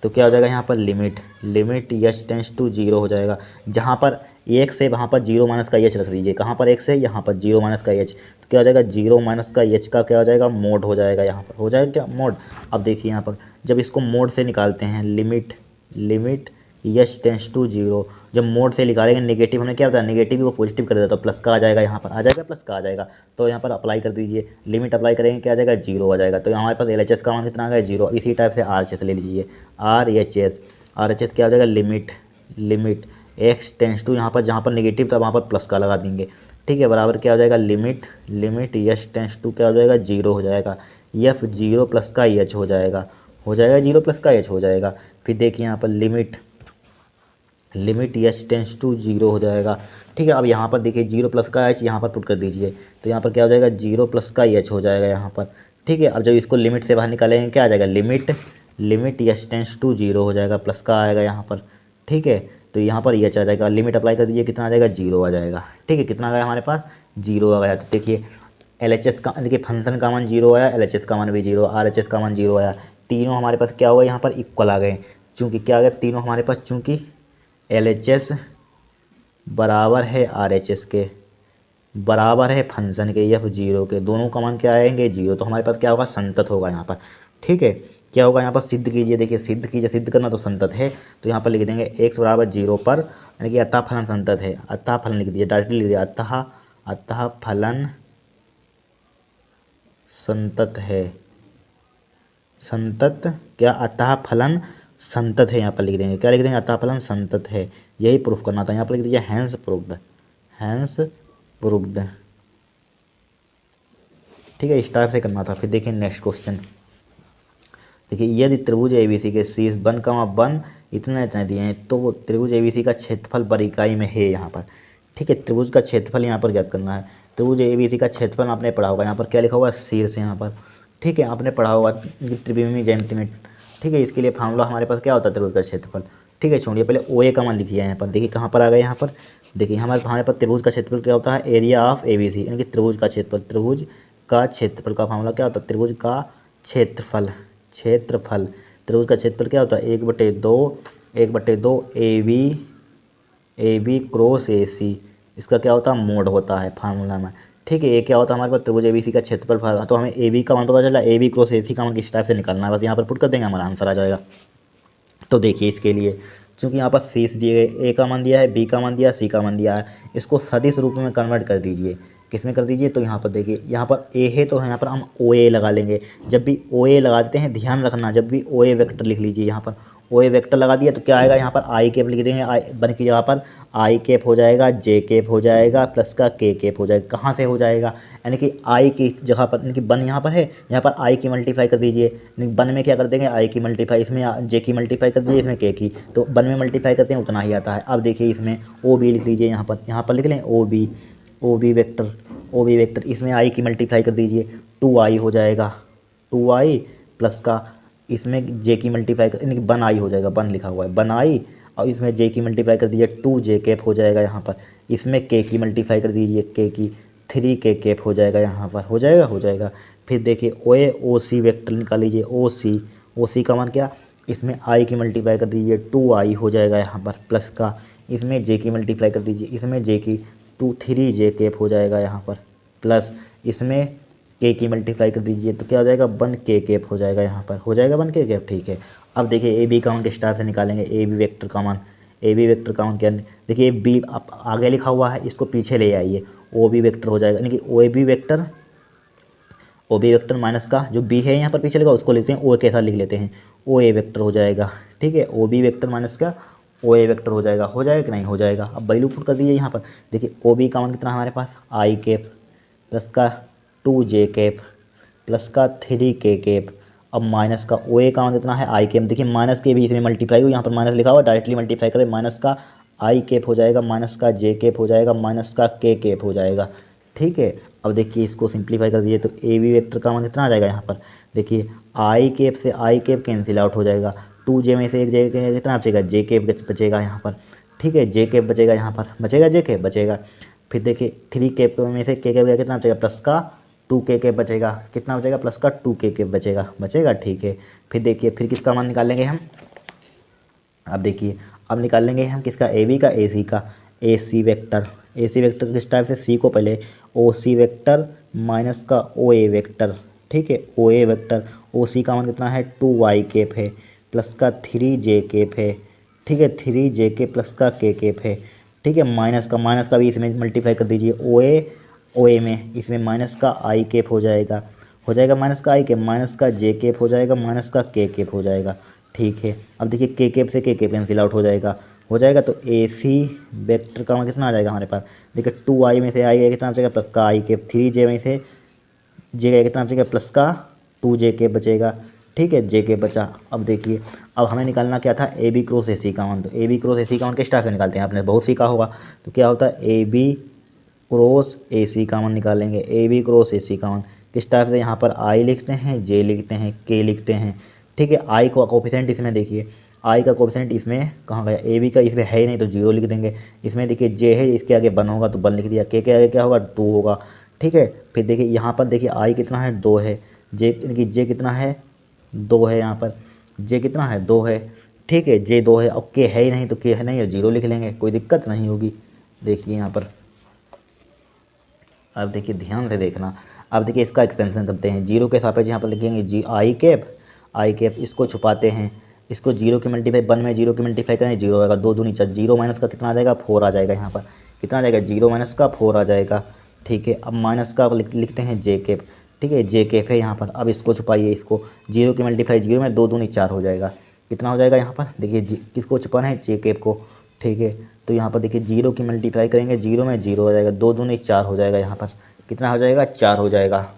S1: तो क्या हो जाएगा यहाँ पर, लिमिट h टेंस टू 0 हो जाएगा। जहाँ पर x है वहाँ पर 0 माइनस का h रख दीजिए। कहाँ पर x है, यहाँ पर 0 माइनस का h। तो क्या हो जाएगा, 0 माइनस का h का क्या हो जाएगा, मोड हो जाएगा। यहाँ पर हो जाएगा क्या, मोड। अब देखिए यहाँ पर जब इसको मोड से निकालते हैं, लिमिट h टेंस टू 0, जब मोड से निकालेंगे नेगेटिव होने क्या होता है, नेगेटिव को पॉजिटिव कर देता है, तो प्लस का आ जाएगा, यहाँ पर आ जाएगा, प्लस का आ जाएगा। तो यहाँ पर अप्लाई कर दीजिए, लिमिट अप्लाई करेंगे, क्या आ जाएगा, 0 आ जाएगा। तो हमारे पास LHS का मान कितना आ गया, 0। इसी टाइप से RHS ले लीजिए, RHS क्या हो जाएगा, लिमिट x टेंस टू, यहाँ पर जहाँ पर नेगेटिव था वहाँ पर प्लस का लगा देंगे। ठीक है, बराबर क्या हो जाएगा, लिमिट h टेंस टू क्या हो जाएगा, 0 हो जाएगा, f0 प्लस का h हो जाएगा, 0 प्लस का h हो जाएगा। फिर देखिए यहाँ पर लिमिट h टेंस टू 0 हो जाएगा। ठीक है, अब यहाँ पर देखिए 0 प्लस का h यहाँ पर पुट कर दीजिए, तो यहाँ पर क्या हो जाएगा, 0 प्लस का h हो जाएगा यहाँ पर। ठीक है, अब जब इसको लिमिट से बाहर निकालेंगे क्या आ जाएगा, लिमिट h टेंस टू 0 हो जाएगा, प्लस का आएगा यहाँ पर। ठीक है, तो यहाँ पर ये आ जाएगा, लिमिट अप्लाई कर दीजिए, कितना आ जाएगा 0 आ जाएगा। ठीक है, कितना आ गया हमारे पास 0 आ गया। तो देखिए LHS का, देखिए फंक्शन का मान 0 आया, LHS का मान भी 0, RHS का मान 0 आया। तीनों हमारे पास क्या हुआ यहाँ पर इक्वल आ गए, चूँकि क्या आ गया तीनों हमारे पास, चूँकि LHS बराबर है RHS के, बराबर है फंक्शन के F0 के, दोनों का मान क्या आएंगे 0। तो हमारे पास क्या होगा संतत होगा यहाँ पर। ठीक है, क्या होगा यहाँ पर सिद्ध कीजिए, देखिए सिद्ध कीजिए, सिद्ध करना तो संतत है, तो यहाँ पर लिख देंगे x बराबर 0 पर, यानी कि अतः फलन संतत है। अतः फलन लिख दीजिए, डायरेक्टली लिख दिया, अतः फलन संतत है। संतत क्या, अतः फलन संतत है, यहाँ पर लिख देंगे, क्या लिख देंगे, अतः फलन संतत है। यही प्रूफ करना था, यहाँ पर लिख दीजिए हैंस प्रूव्ड, हैंस प्रूव्ड। ठीक है, इस टाइप से करना था। फिर देखिए नेक्स्ट क्वेश्चन, देखिए यदि त्रिभुज ABC के शीर्ष 1, इतना इतना दिए हैं, तो वो त्रिभुज ABC का क्षेत्रफल पर इकाई में है यहाँ पर। ठीक है, त्रिभुज का क्षेत्रफल यहाँ पर ज्ञात करना है। त्रिभुज ABC का क्षेत्रफल आपने पढ़ा होगा, यहाँ पर क्या लिखा हुआ है शीर्ष यहाँ पर। ठीक है, आपने पढ़ा होगा त्रिविमी ज्यामिति में। ठीक है, इसके लिए फार्मूला हमारे पास क्या होता है त्रिभुज का क्षेत्रफल। ठीक है, छोड़िए, पहले OA का मान लिखिए यहाँ पर। देखिए कहाँ पर आ गए यहाँ पर, देखिए हमारे पास त्रिभुज का क्षेत्रफल क्या होता है, एरिया ऑफ ABC, यानी कि त्रिभुज का क्षेत्रफल। त्रिभुज का क्षेत्रफल का फार्मूला क्या होता है, त्रिभुज का क्षेत्रफल, क्षेत्रफल। त्रिभुज का क्षेत्रफल क्या होता है 1/2 AB क्रॉस AC, इसका क्या होता है मोड होता है फार्मूला में। ठीक है, ये क्या होता है हमारे पास त्रिभुज ABC का क्षेत्रफल। तो हमें AB का मान पता चला, AB क्रॉस AC का मान किस टाइप से निकालना है, बस यहाँ पर पुट कर देंगे, हमारा आंसर आ जाएगा। तो देखिए इसके लिए, चूँकि यहाँ पर शीर्ष दिए गए, A का मान दिया है, B का मान दिया है, C का मान दिया है, इसको सदिश रूप में कन्वर्ट कर दीजिए। किसमें कर दीजिए, तो यहाँ पर देखिए, यहाँ पर A है तो यहाँ पर हम OA लगा लेंगे। जब भी OA लगा देते हैं, ध्यान रखना, जब भी OA वेक्टर लिख लीजिए, यहाँ पर OA वेक्टर लगा दिया तो क्या आएगा, यहाँ पर आई कैप लिख देंगे, बन की जगह पर आई कैप हो जाएगा, J कैप हो जाएगा, प्लस का K कैप हो जाएगा। कहाँ से हो जाएगा, यानी कि आई की जगह पर, यानी कि बन यहाँ पर है, यहाँ पर आई की मल्टीप्लाई कर दीजिए, यानी बन में क्या कर देंगे आई की मल्टीप्लाई, इसमें J की मल्टीप्लाई कर दीजिए, इसमें K की, तो बन में मल्टीप्लाई करते हैं उतना ही आता है। अब देखिए इसमें OB लिख लीजिए, यहाँ पर लिख लें OB वेक्टर, इसमें आई की मल्टीप्लाई कर दीजिए, 2i हो जाएगा, 2i प्लस का इसमें J की मल्टीप्लाई कर, यानी कि बन आई हो जाएगा, बन लिखा हुआ है बन आई, और इसमें J की मल्टीप्लाई कर दीजिए 2J कैप हो जाएगा यहाँ पर, इसमें K की मल्टीप्लाई कर दीजिए K की 3K कैप हो जाएगा यहाँ पर, हो जाएगा। फिर देखिए OC वेक्टर निकाल लीजिए, OC का मान क्या, इसमें I की मल्टीप्लाई कर दीजिए 2i हो जाएगा यहाँ पर, प्लस का इसमें J की मल्टीप्लाई कर दीजिए, इसमें J की 3J कैप हो जाएगा यहाँ पर, प्लस इसमें K की मल्टीप्लाई कर दीजिए, तो क्या हो जाएगा 1K कैप हो जाएगा यहाँ पर, हो जाएगा 1K कैप। ठीक है, अब देखिए AB का मान किस टाइप से निकालेंगे, AB वेक्टर का मान क्या, देखिए B आगे लिखा हुआ है, इसको पीछे ले आइए, OB वेक्टर हो जाएगा, यानी कि OB वेक्टर माइनस का जो B है यहाँ पर पीछे लिखा उसको लिखते हैं OA के साथ लिख लेते हैं, OA वेक्टर हो जाएगा। ठीक है, OB वेक्टर माइनस का OA वेक्टर हो जाएगा कि नहीं, हो जाएगा। अब वैल्यू पुट कर दीजिए यहाँ पर, देखिए OB का मान कितना हमारे पास I कैप प्लस का 2J कैप प्लस का 3K कैप, अब माइनस का OA का मान कितना है I कैप, देखिए माइनस के भी इसमें मल्टीप्लाई हो, यहाँ पर माइनस लिखा हुआ, डायरेक्टली मल्टीप्लाई करें, माइनस का I कैप हो जाएगा, माइनस का J कैप हो जाएगा, माइनस का K कैप हो जाएगा। ठीक है, अब देखिए इसको सिंप्लीफाई कर दीजिए, तो AB वेक्टर का मान कितना आ जाएगा यहाँ पर, देखिए I कैप से I कैप कैंसिल आउट हो जाएगा, 2J में से एक J कितना बचेगा, J कैप बचेगा यहाँ पर। ठीक है, J कैप बचेगा यहाँ पर, बचेगा J कैप बचेगा। फिर देखिए 3 कैप में से K कैप कितना बचेगा, प्लस का 2K कैप बचेगा, कितना बचेगा, प्लस का 2K कैप बचेगा। ठीक है, फिर देखिए फिर किसका मान निकाल लेंगे हम, अब देखिए अब निकाल लेंगे हम किसका, AB का AC का, AC वेक्टर किस टाइप से, C को पहले OC वेक्टर माइनस का OA वेक्टर। ठीक है, OA वेक्टर OC का मान कितना है 2y कैप है, प्लस का 3J कैप है। ठीक है, 3J के प्लस का K कैप है। ठीक है, माइनस का भी इसमें मल्टीप्लाई कर दीजिए, OA में इसमें माइनस का I कैप हो जाएगा माइनस का I कैप, माइनस का J कैप हो जाएगा, माइनस का K कैप हो जाएगा। ठीक है, अब देखिए K कैप से K कैप कैंसिल आउट हो जाएगा, तो AC वेक्टर का मान कितना आ जाएगा हमारे पास, देखिए 2i में से I है कितना बचेगा, प्लस का I कैप, 3J में से J का कितना बचेगा, प्लस का 2J कैप बचेगा। ठीक है, J कैप बचा। अब देखिए अब हमें निकालना क्या था, AB क्रॉस AC का मान, तो AB क्रॉस AC का मान किस टाइप से निकालते हैं, आपने बहुत सीखा होगा। तो क्या होता है AB क्रॉस AC का मान निकालेंगे, AB क्रॉस AC का मान किस टाइप से, यहाँ पर I लिखते हैं, J लिखते हैं, K लिखते हैं, ठीक है। आई को कोफिशिएंट इसमें देखिए, आई का कोफिशिएंट इसमें कहाँ गया, ए बी का इसमें है ही नहीं तो जीरो लिख देंगे। इसमें देखिए जे है, इसके आगे वन होगा तो वन लिख दिया, के आगे क्या होगा टू होगा। ठीक है। फिर देखिए यहाँ पर देखिए आई कितना है दो है, जे यानी जे कितना है दो है, यहाँ पर जे कितना है दो है। ठीक है, जे दो है। अब के है ही नहीं तो के है नहीं, जीरो लिख लेंगे, कोई दिक्कत नहीं होगी। देखिए यहाँ पर, अब देखिए ध्यान से देखना। अब देखिए इसका एक्सपेंशन करते हैं, जीरो के सापेक्ष यहाँ पर लिखेंगे जी आई कैप, इसको छुपाते हैं, इसको जीरो की मल्टीप्लाई वन में जीरो की मल्टीप्लाई करें जीरो आएगा, दो दूनी चार, जीरो माइनस का कितना आ जाएगा फोर आ जाएगा। यहाँ पर कितना आ जाएगा जीरो माइनस का फोर आ जाएगा। ठीक है। अब माइनस का लिखते हैं जे कैप। ठीक है, जे कैप है यहाँ पर। अब इसको छुपाइए, इसको जीरो की मल्टीप्लाई जीरो में दो दूनी चार हो जाएगा, कितना हो जाएगा यहाँ पर देखिए किसको छुपाना है जे कैप को। ठीक है, तो यहाँ पर देखिए जीरो की मल्टीप्लाई करेंगे जीरो में जीरो हो जाएगा, दो दूनी चार हो जाएगा, यहाँ पर कितना हो जाएगा चार हो जाएगा।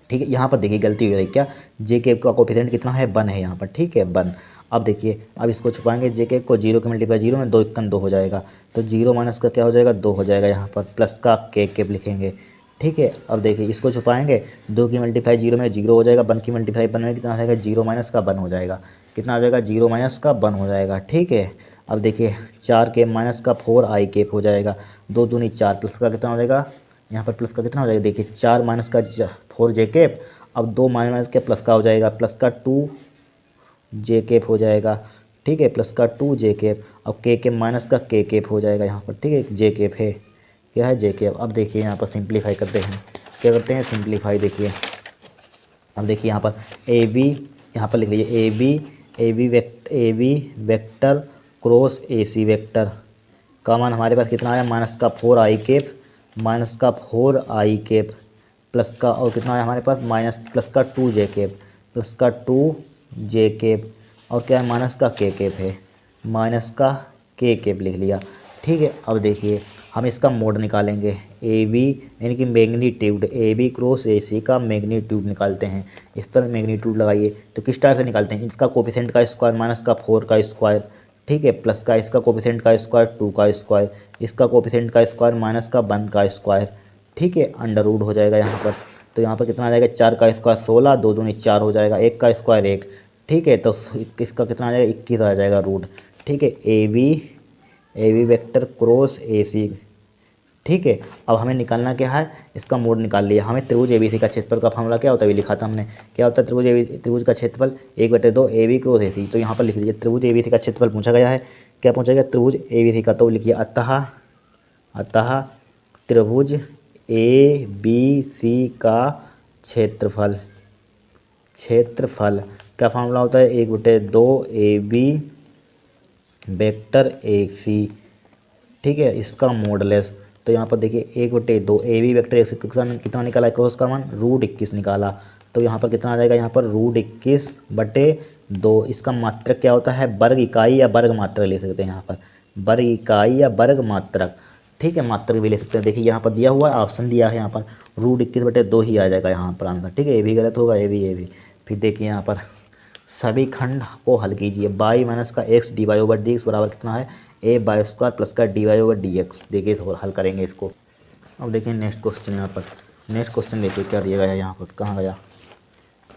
S1: ठीक है, यहाँ पर देखिए गलती हो रही क्या, जे कैप का कोफिशिएंट कितना है वन है यहाँ पर। ठीक है वन। अब देखिए अब इसको छुपाएंगे जे कैप को, जीरो की मल्टीप्लाई जीरो में दो इक्कन दो हो जाएगा, तो जीरो माइनस का क्या हो जाएगा दो हो जाएगा, यहाँ पर प्लस का के कैप लिखेंगे। ठीक है। अब देखिए इसको छुपाएंगे, दो की मल्टीप्लाई जीरो में जीरो हो जाएगा, वन की मल्टीप्लाई वन में कितना हो जाएगा जीरो माइनस का वन हो जाएगा, कितना हो जाएगा जीरो माइनस का वन हो जाएगा। ठीक है। अब देखिए चार के माइनस का फोर आई कैप हो जाएगा, दो दूनी चार, प्लस का कितना हो जाएगा यहाँ पर प्लस का कितना हो जाएगा देखिए चार माइनस का फोर जे कैप, अब दो माइनस के प्लस का हो जाएगा, प्लस का टू जे कैप हो जाएगा। ठीक है, प्लस का टू जे कैप। अब के माइनस का के कैप हो जाएगा यहाँ पर। ठीक है, जे कैप है, क्या है जे कैप। अब देखिए यहाँ पर सिंप्लीफाई करते हैं, क्या करते हैं सिंप्लीफाई। देखिए अब देखिए यहाँ पर ए बी, यहाँ पर लिख लीजिए A B vector cross A C vector का मान हमारे पास कितना आया माइनस का फोर आई कैप, माइनस का फोर आई कैप, प्लस का और कितना आया हमारे पास माइनस प्लस का टू जे कैप, प्लस का टू जे कैप, और क्या है माइनस का के कैप है, माइनस का के कैप लिख लिया। ठीक है। अब देखिए हम इसका मोड निकालेंगे, ए बी यानी कि magnitude, A B cross A C का मैग्नीट्यूड निकालते हैं। इस पर मैग्नीट्यूड लगाइए तो किस टाइप से निकालते हैं, इसका कोफिशिएंट का स्क्वायर माइनस का फोर का स्क्वायर, ठीक है, प्लस का इसका कोफिशिएंट का स्क्वायर टू का स्क्वायर, इसका कोफिशिएंट का स्क्वायर माइनस का वन का स्क्वायर। ठीक है, अंडर रूट हो जाएगा यहाँ पर, तो यहाँ पर कितना आ जाएगा चार का स्क्वायर सोलह, दो दूनी चार हो जाएगा, एक का स्क्वायर एक। ठीक है, तो इसका कितना आ जाएगा इक्कीस आ जाएगा रूट। ठीक है, A B vector cross A C. ठीक है। अब हमें निकालना क्या है, इसका मोड निकाल लिया। हमें त्रिभुज एबीसी का क्षेत्रफल का फॉर्मूला क्या होता है, लिखा था हमने, क्या होता है त्रिभुज का क्षेत्रफल एक बटे दो ए बी क्रॉस ए सी। तो यहाँ पर लिख लीजिए त्रिभुज एबीसी का क्षेत्रफल पूछा गया है, क्या पूछा गया त्रिभुज एबीसी का, तो लिखिए अतः त्रिभुज ए बी सी का क्षेत्रफल क्या फॉर्मूला होता है, एक बटे दो ए बी वेक्टर ए सी। ठीक है, इसका मॉडुलस, तो यहाँ पर देखिए एक बटे दो ए बी वेक्टर ए सी कितना निकाला है, क्रॉस का मान रूट 21 निकाला, तो यहाँ पर कितना आ जाएगा, यहाँ पर रूट 21 बटे दो। इसका मात्रक क्या होता है, वर्ग इकाई या वर्ग मात्रक ले सकते हैं, यहाँ पर वर्ग इकाई या वर्ग मात्रक। ठीक है, मात्रक भी ले सकते हैं। देखिए यहाँ पर दिया हुआ है, ऑप्शन दिया है यहाँ पर रूट 21 बटे दो ही आ जाएगा यहाँ पर आंसर। ठीक है, ये भी गलत होगा, ये भी। फिर देखिए यहाँ पर सभी खंड को हल कीजिए, बाई माइनस का X D Y over D X बराबर कितना है ए बाई स्क्वायर प्लस का D Y over D X. देखिए इसको हल करेंगे इसको। अब देखिए नेक्स्ट क्वेश्चन, यहाँ पर नेक्स्ट क्वेश्चन देखिए क्या दिया गया यहाँ पर, कहाँ गया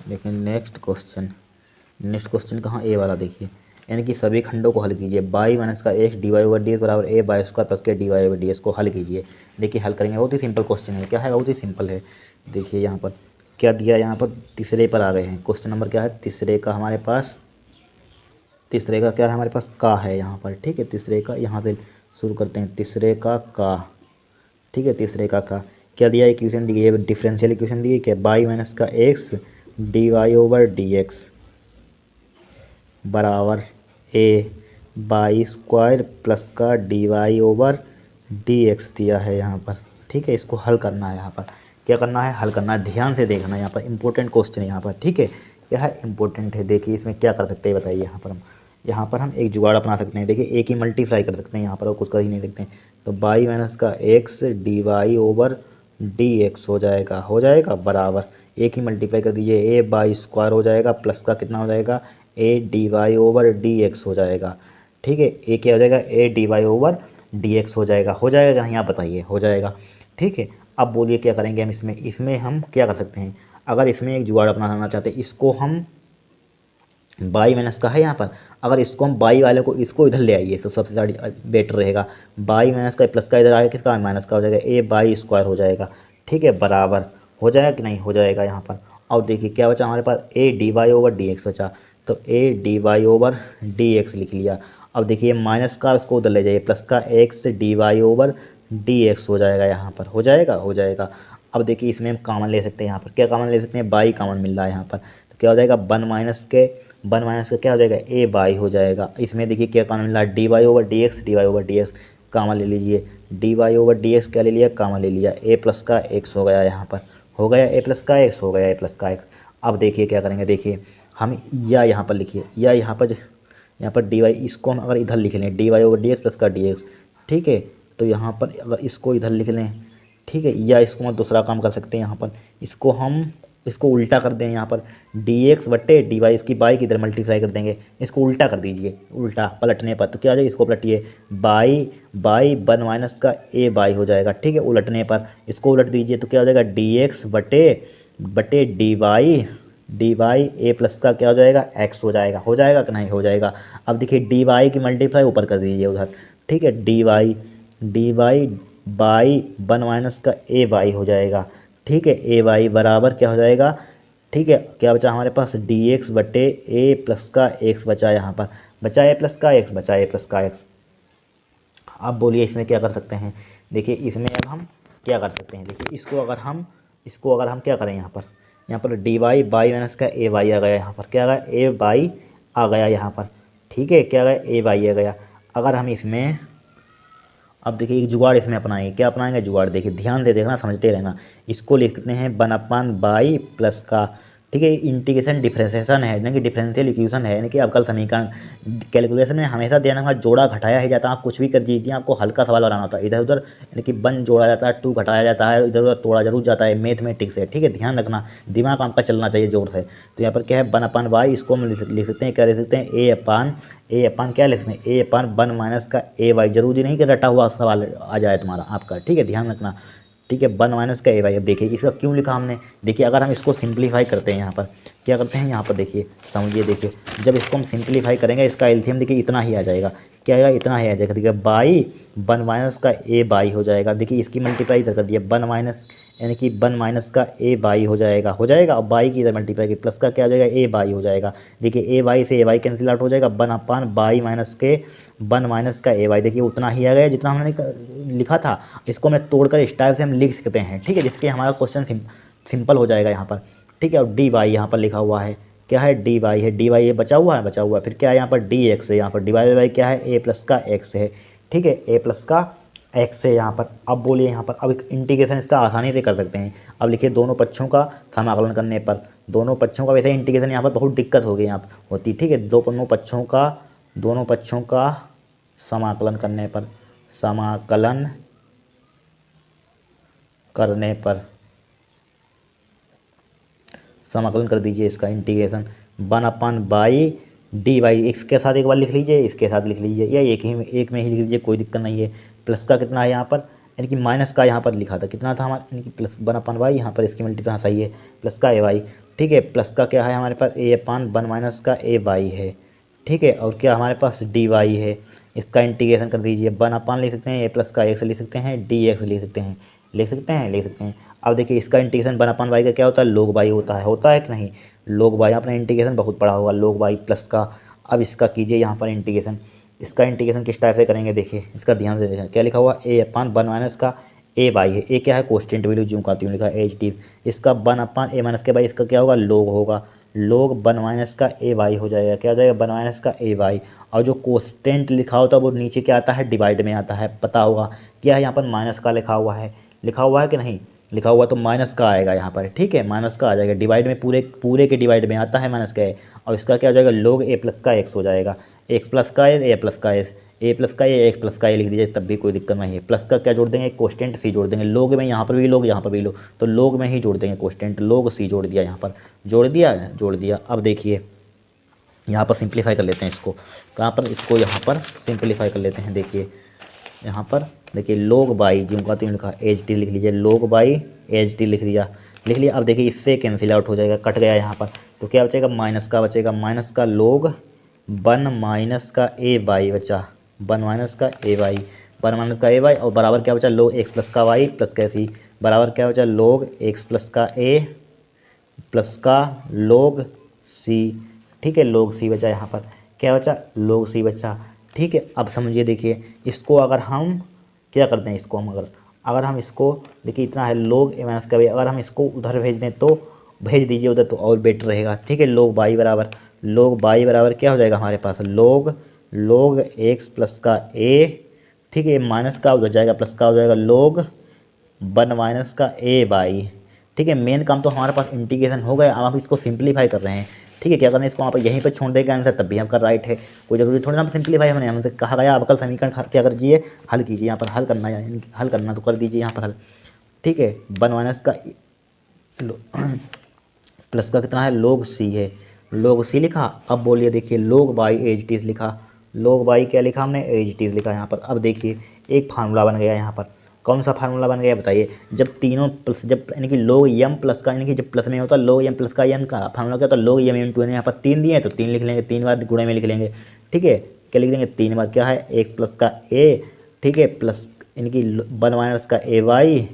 S1: देखिए नेक्स्ट क्वेश्चन कहाँ, ए वाला देखिए, यानी कि सभी खंडों को हल कीजिए, बाई माइनस का X D Y over D X बराबर ए बाई स्क्वायर प्लस के D Y over D X को हल कीजिए। देखिए हल करेंगे, बहुत ही सिंपल क्वेश्चन है, क्या है बहुत ही सिंपल है। देखिए यहाँ पर क्या दिया, यहाँ पर तीसरे पर आ गए हैं, क्वेश्चन नंबर क्या है तीसरे का हमारे पास, तीसरे का क्या है हमारे पास का है यहाँ पर। ठीक है, तीसरे का यहाँ से शुरू करते हैं, तीसरे का का। ठीक है, तीसरे का क्या दिया, इक्वेशन दी है डिफरेंशियल इक्वेशन दी है क्या, बाई माइनस का X D Y over D X बराबर ए बाई स्क्वायर प्लस का D Y over D X दिया है यहाँ पर। ठीक है, इसको हल करना है, यहाँ पर क्या करना है हल करना है, ध्यान से देखना है, यहाँ पर इंपॉर्टेंट क्वेश्चन है यहाँ पर। ठीक है, क्या है इंपॉर्टेंट है। देखिए इसमें क्या कर सकते हैं बताइए, यहाँ पर हम एक जुगाड़ अपना सकते हैं। देखिए एक ही मल्टीप्लाई कर सकते हैं यहाँ पर, और कुछ कर ही नहीं सकते हैं, तो बाई माइनस का X D Y over D X हो जाएगा बराबर एक ही मल्टीप्लाई कर दीजिए, ए बाई स्क्वायर हो जाएगा प्लस का कितना हो जाएगा A D Y over D X हो जाएगा। ठीक है, ए क्या हो जाएगा A D Y over D X हो जाएगा नहीं, आप बताइए हो जाएगा। ठीक है, अब बोलिए क्या करेंगे हम इसमें हम क्या कर सकते हैं, अगर इसमें एक जुगाड़ अपनाना चाहते हैं, इसको हम बाई माइनस का है यहाँ पर, अगर इसको हम बाई वाले को इसको इधर ले आइए तो सबसे ज़्यादा बेटर रहेगा। बाई माइनस का प्लस का इधर आएगा, किसका माइनस का हो जाएगा, ए बाई स्क्वायर हो जाएगा। ठीक है, बराबर हो जाएगा कि नहीं, हो जाएगा यहाँ पर। अब देखिए क्या बचा हमारे पास, A D Y over D X बचा, तो A D Y over D X लिख लिया। अब देखिए माइनस का उसको उधर ले जाइए, प्लस का X D Y over D X हो जाएगा यहाँ पर, हो जाएगा, हो जाएगा। अब देखिए इसमें हम कॉमन ले सकते हैं, यहाँ पर क्या कॉमन ले सकते हैं, बाई कॉमन मिल रहा है यहाँ पर, तो क्या हो जाएगा, वन माइनस का क्या हो जाएगा, ए बाई हो जाएगा। इसमें देखिए क्या कॉमन मिल रहा है, D Y over D X, D Y over D X common ले लीजिए, D Y over D X क्या ले लिया, कॉमन ले लिया, ए प्लस का एक्स हो गया यहाँ पर, हो गया ए प्लस का एक्स, हो गया ए प्लस का एक्स। अब देखिए क्या करेंगे, देखिए हम या यहाँ पर लिखिए, या यहाँ पर डी वाई, इसको हम अगर इधर लिख लें, D Y over D X plus का डी एक्स, ठीक है, तो यहाँ पर अगर इसको इधर लिख लें, ठीक है, या इसको हम दूसरा काम कर सकते हैं, यहाँ पर इसको उल्टा कर दें, यहाँ पर डी एक्स बट्टे डी वाई, इसकी बाई की इधर मल्टीप्लाई कर देंगे, इसको उल्टा कर दीजिए, उल्टा पलटने पर तो क्या हो जाएगा, इसको पलटिए, बाई वन माइनस का ए बाई हो जाएगा। ठीक है, उलटने पर इसको उलट दीजिए तो क्या हो जाएगा, डी एक्स बटे डी वाई ए प्लस का क्या हो जाएगा, एक्स हो जाएगा, हो जाएगा कि नहीं, हो जाएगा। अब देखिए डी वाई की मल्टीप्लाई ऊपर कर दीजिए उधर, ठीक है, D Y by one minus का ए बाई हो जाएगा। ठीक है, ए बाई बराबर क्या हो जाएगा, ठीक है, क्या बचा हमारे पास, डी एक्स बटे ए प्लस का एक्स बचा, यहाँ पर बचा ए प्लस का एक्स, बचा ए प्लस का एक्स। अब बोलिए इसमें क्या कर सकते हैं, देखिए इसमें अब हम क्या कर सकते हैं, देखिए इसको अगर हम क्या करें, यहाँ पर डी वाई बाई माइनस का ए वाई आ गया, यहाँ पर क्या आ गया, ए बाई आ गया यहाँ पर। ठीक है, क्या आ गया, ए बाई आ गया। अगर हम इसमें अब देखिए एक जुगाड़ इसमें अपनाएंगे, क्या अपनाएंगे जुगाड़, देखिए ध्यान दे देखना, समझते रहना। इसको लिखते हैं वन अपान बाई प्लस का, ठीक है, इंटीग्रेशन डिफरेंशिएशन है, यानी कि डिफरेंशियल इक्वेशन है, यानी कि अवकल समीकरण। कैलकुलेशन में हमेशा ध्यान रखना, जोड़ा घटाया ही जाता है, आप कुछ भी कर दीजिए, आपको हल्का सवाल बनाना होता है, इधर उधर यानी कि वन जोड़ा जाता है, टू घटाया जाता है, इधर उधर तोड़ा जरूर जाता है, मैथमेटिक्स है। ठीक है, ध्यान रखना, दिमाग आपका चलना चाहिए जोर से। तो यहाँ पर क्या है, वन अपान वाई, इसको हम लिख सकते हैं, क्या लिख सकते हैं, ए अपान क्या लिख सकते हैं, ए अपान वन माइनस का ए वाई। जरूरी नहीं कि रटा हुआ सवाल आ जाए तुम्हारा आपका, ठीक है, ध्यान रखना। ठीक है, वन माइनस का ए वाई। अब देखिए इसका क्यों लिखा हमने, देखिए अगर हम इसको सिंप्लीफाई करते हैं, यहाँ पर क्या करते हैं, यहाँ पर देखिए समझिए, देखिए जब इसको हम सिंप्लीफाई करेंगे, इसका एलसीएम देखिए इतना ही आ जाएगा, क्या आएगा, इतना ही आ जाएगा। देखिए बाई वन माइनस का ए बाई हो जाएगा, देखिए इसकी मल्टीप्लाई इधर कर दिया, वन माइनस यानी कि वन माइनस का ए बाई हो जाएगा, हो जाएगा। अब बाई की इधर मल्टीप्लाई की, प्लस का क्या हो जाएगा, ए बाई हो जाएगा। देखिए ए बाई से ए बाई कैंसिल आउट हो जाएगा, वन अपान बाई माइनस के वन माइनस का ए बाई, देखिए उतना ही आ गया जितना हमने लिखा था। इसको मैं तोड़कर इस टाइप से हम लिख सकते हैं, ठीक है, जिसके हमारा क्वेश्चन सिंपल हो जाएगा यहाँ पर। ठीक है, और डी वाई यहाँ पर लिखा हुआ है, क्या है, डी वाई है, डी वाई ये बचा हुआ है, फिर क्या है यहाँ पर डी एक्स है, यहाँ पर डिवाइड बाई क्या है, ए प्लस का एक्स है। ठीक है, ए प्लस का एक्स है यहाँ पर। अब बोलिए यहाँ पर, अब एक इंटीग्रेशन इसका आसानी से कर सकते हैं। अब लिखिए दोनों पक्षों का समाकलन करने पर, दोनों पक्षों का, वैसे इंटीग्रेशन यहाँ पर बहुत दिक्कत होगी यहाँ होती, ठीक है, दोनों पक्षों का समाकलन करने पर, समाकलन कर दीजिए इसका integration, one upon Y D Y, इसके साथ एक बार लिख लीजिए, इसके साथ लिख लीजिए, या एक में ही लिख लीजिए, कोई दिक्कत नहीं है। प्लस का कितना है यहाँ पर, यानी कि माइनस का यहाँ पर लिखा था, कितना था हमारा, यानी कि प्लस वन अपान वाई, यहाँ पर इसकी मल्टीप्लाई सही है, प्लस का ए वाई। ठीक है, प्लस का क्या है हमारे पास, ए अपान वन माइनस का ए वाई है। ठीक है, और क्या हमारे पास डी वाई है, इसका इंटीग्रेशन कर दीजिए, वन अपान लिख सकते हैं, ए प्लस का एक्स लिख सकते हैं, डी एक्स लिख सकते हैं। अब देखिए इसका इंटीग्रेशन वन अपान वाई का क्या होता है, लोग वाई होता है कि नहीं, लोग वाई, अपना इंटीग्रेशन बहुत पड़ा होगा, लोग वाई प्लस का। अब इसका कीजिए यहाँ पर इंटीग्रेशन, इसका इंटीग्रेशन किस टाइप से करेंगे, देखिए इसका ध्यान से देखें, क्या लिखा हुआ, ए अपान वन माइनस का ए बाई है, ए क्या है, कोस्टेंट वैल्यू जो कहती हूँ लिखा है एच टी, इसका वन अपान ए माइनस के बाई, इसका क्या होगा, लोग होगा, लोग वन माइनस का ए वाई हो जाएगा, क्या हो जाएगा, वन माइनस का ए वाई। और जो कोस्टेंट लिखा होता है वो नीचे क्या आता है, डिवाइड में आता है, पता होगा क्या है, यहाँ पर माइनस का लिखा हुआ है कि नहीं, लिखा हुआ तो माइनस का आएगा यहाँ पर। ठीक है, माइनस का आ जाएगा, डिवाइड में पूरे के डिवाइड में आता है माइनस का है, और इसका क्या हो जाएगा, लोग ए प्लस का एक्स हो जाएगा, एक्स प्लस का ए प्लस का एस, ए प्लस का ए एक्स प्लस का ए लिख दीजिए, तब भी कोई दिक्कत नहीं है। प्लस का क्या जोड़ देंगे, कोस्टेंट सी जोड़ देंगे, लोग में यहाँ पर भी लोग, यहाँ पर भी लोग, तो लोग में ही जोड़ देंगे कोस्टेंट, लोग सी जोड़ दिया, यहाँ पर जोड़ दिया। अब देखिए यहाँ पर सिंप्लीफाई कर लेते हैं इसको, कहाँ पर, इसको यहाँ पर सिंप्लीफाई कर लेते हैं। देखिए यहाँ पर देखिए लोग बाई जो का तीन लिखा एच टी लिख लीजिए, लोग बाई एच टी लिख दिया। लिख लिया। अब देखिए इससे कैंसिल आउट हो जाएगा, कट गया यहाँ पर, तो क्या बचेगा, माइनस का बचेगा, माइनस का लोग 1 माइनस का ए वाई बचा, 1 माइनस का ए वाई, 1 माइनस का ए वाई, और बराबर क्या बचा, लोग एक्स प्लस का वाई प्लस का सी, बराबर क्या बचा, लोग एक्स प्लस का ए प्लस का लोग सी। ठीक है, लोग सी बचा यहाँ पर, क्या बचा, लोग सी बचा। ठीक है, अब समझिए, देखिए इसको अगर हम क्या करते हैं, इसको हम अगर हम इसको देखिए, इतना है लोग ए माइनस का बी, अगर हम इसको उधर भेज दें तो भेज दीजिए उधर, तो और बेटर रहेगा। ठीक है, लोग बाई बराबर क्या हो जाएगा हमारे पास, लोग एक्स प्लस का ए, ठीक है, माइनस का उधर जाएगा, प्लस का हो जाएगा, लोग 1 माइनस का ए बाई। ठीक है, मेन काम तो हमारे पास इंटीग्रेशन हो गया, अब हम इसको सिंप्लीफाई कर रहे हैं। ठीक है, क्या करना है, इसको वहाँ पर यहीं पर छोड़ देगा आंसर, तब भी आपका राइट है, कोई जरूरी थोड़ी ना सिंप्लीफाई हमने हमसे कहा गया अवकल समीकरण क्या कर दीजिए, हल कीजिए, यहाँ पर हल करना है, हल करना तो कर दीजिए यहाँ पर हल। ठीक है, 1 माइनस का प्लस का कितना है, लोग सी है, लोग सी लिखा। अब बोलिए, देखिए लोग बाई एज टीज लिखा, लोग बाई क्या लिखा हमने, एज टीज लिखा यहाँ पर। अब देखिए एक फार्मूला बन गया यहाँ पर, कौन सा फार्मूला बन गया बताइए, जब तीनों प्लस, जब यानी कि लोग यम प्लस का, यानी कि जब प्लस में होता है लोग यम प्लस का, यम का फार्मूला क्या होता है, लोग यम इंटू, यहाँ पर 3 दिए हैं तो 3 लिख लेंगे, 3 बार गुणे में लिख लेंगे। ठीक है, क्या लिख देंगे, 3 बार क्या है, एक्स प्लस का ए, ठीक है, प्लस यानी कि 1 माइनस का ए वाई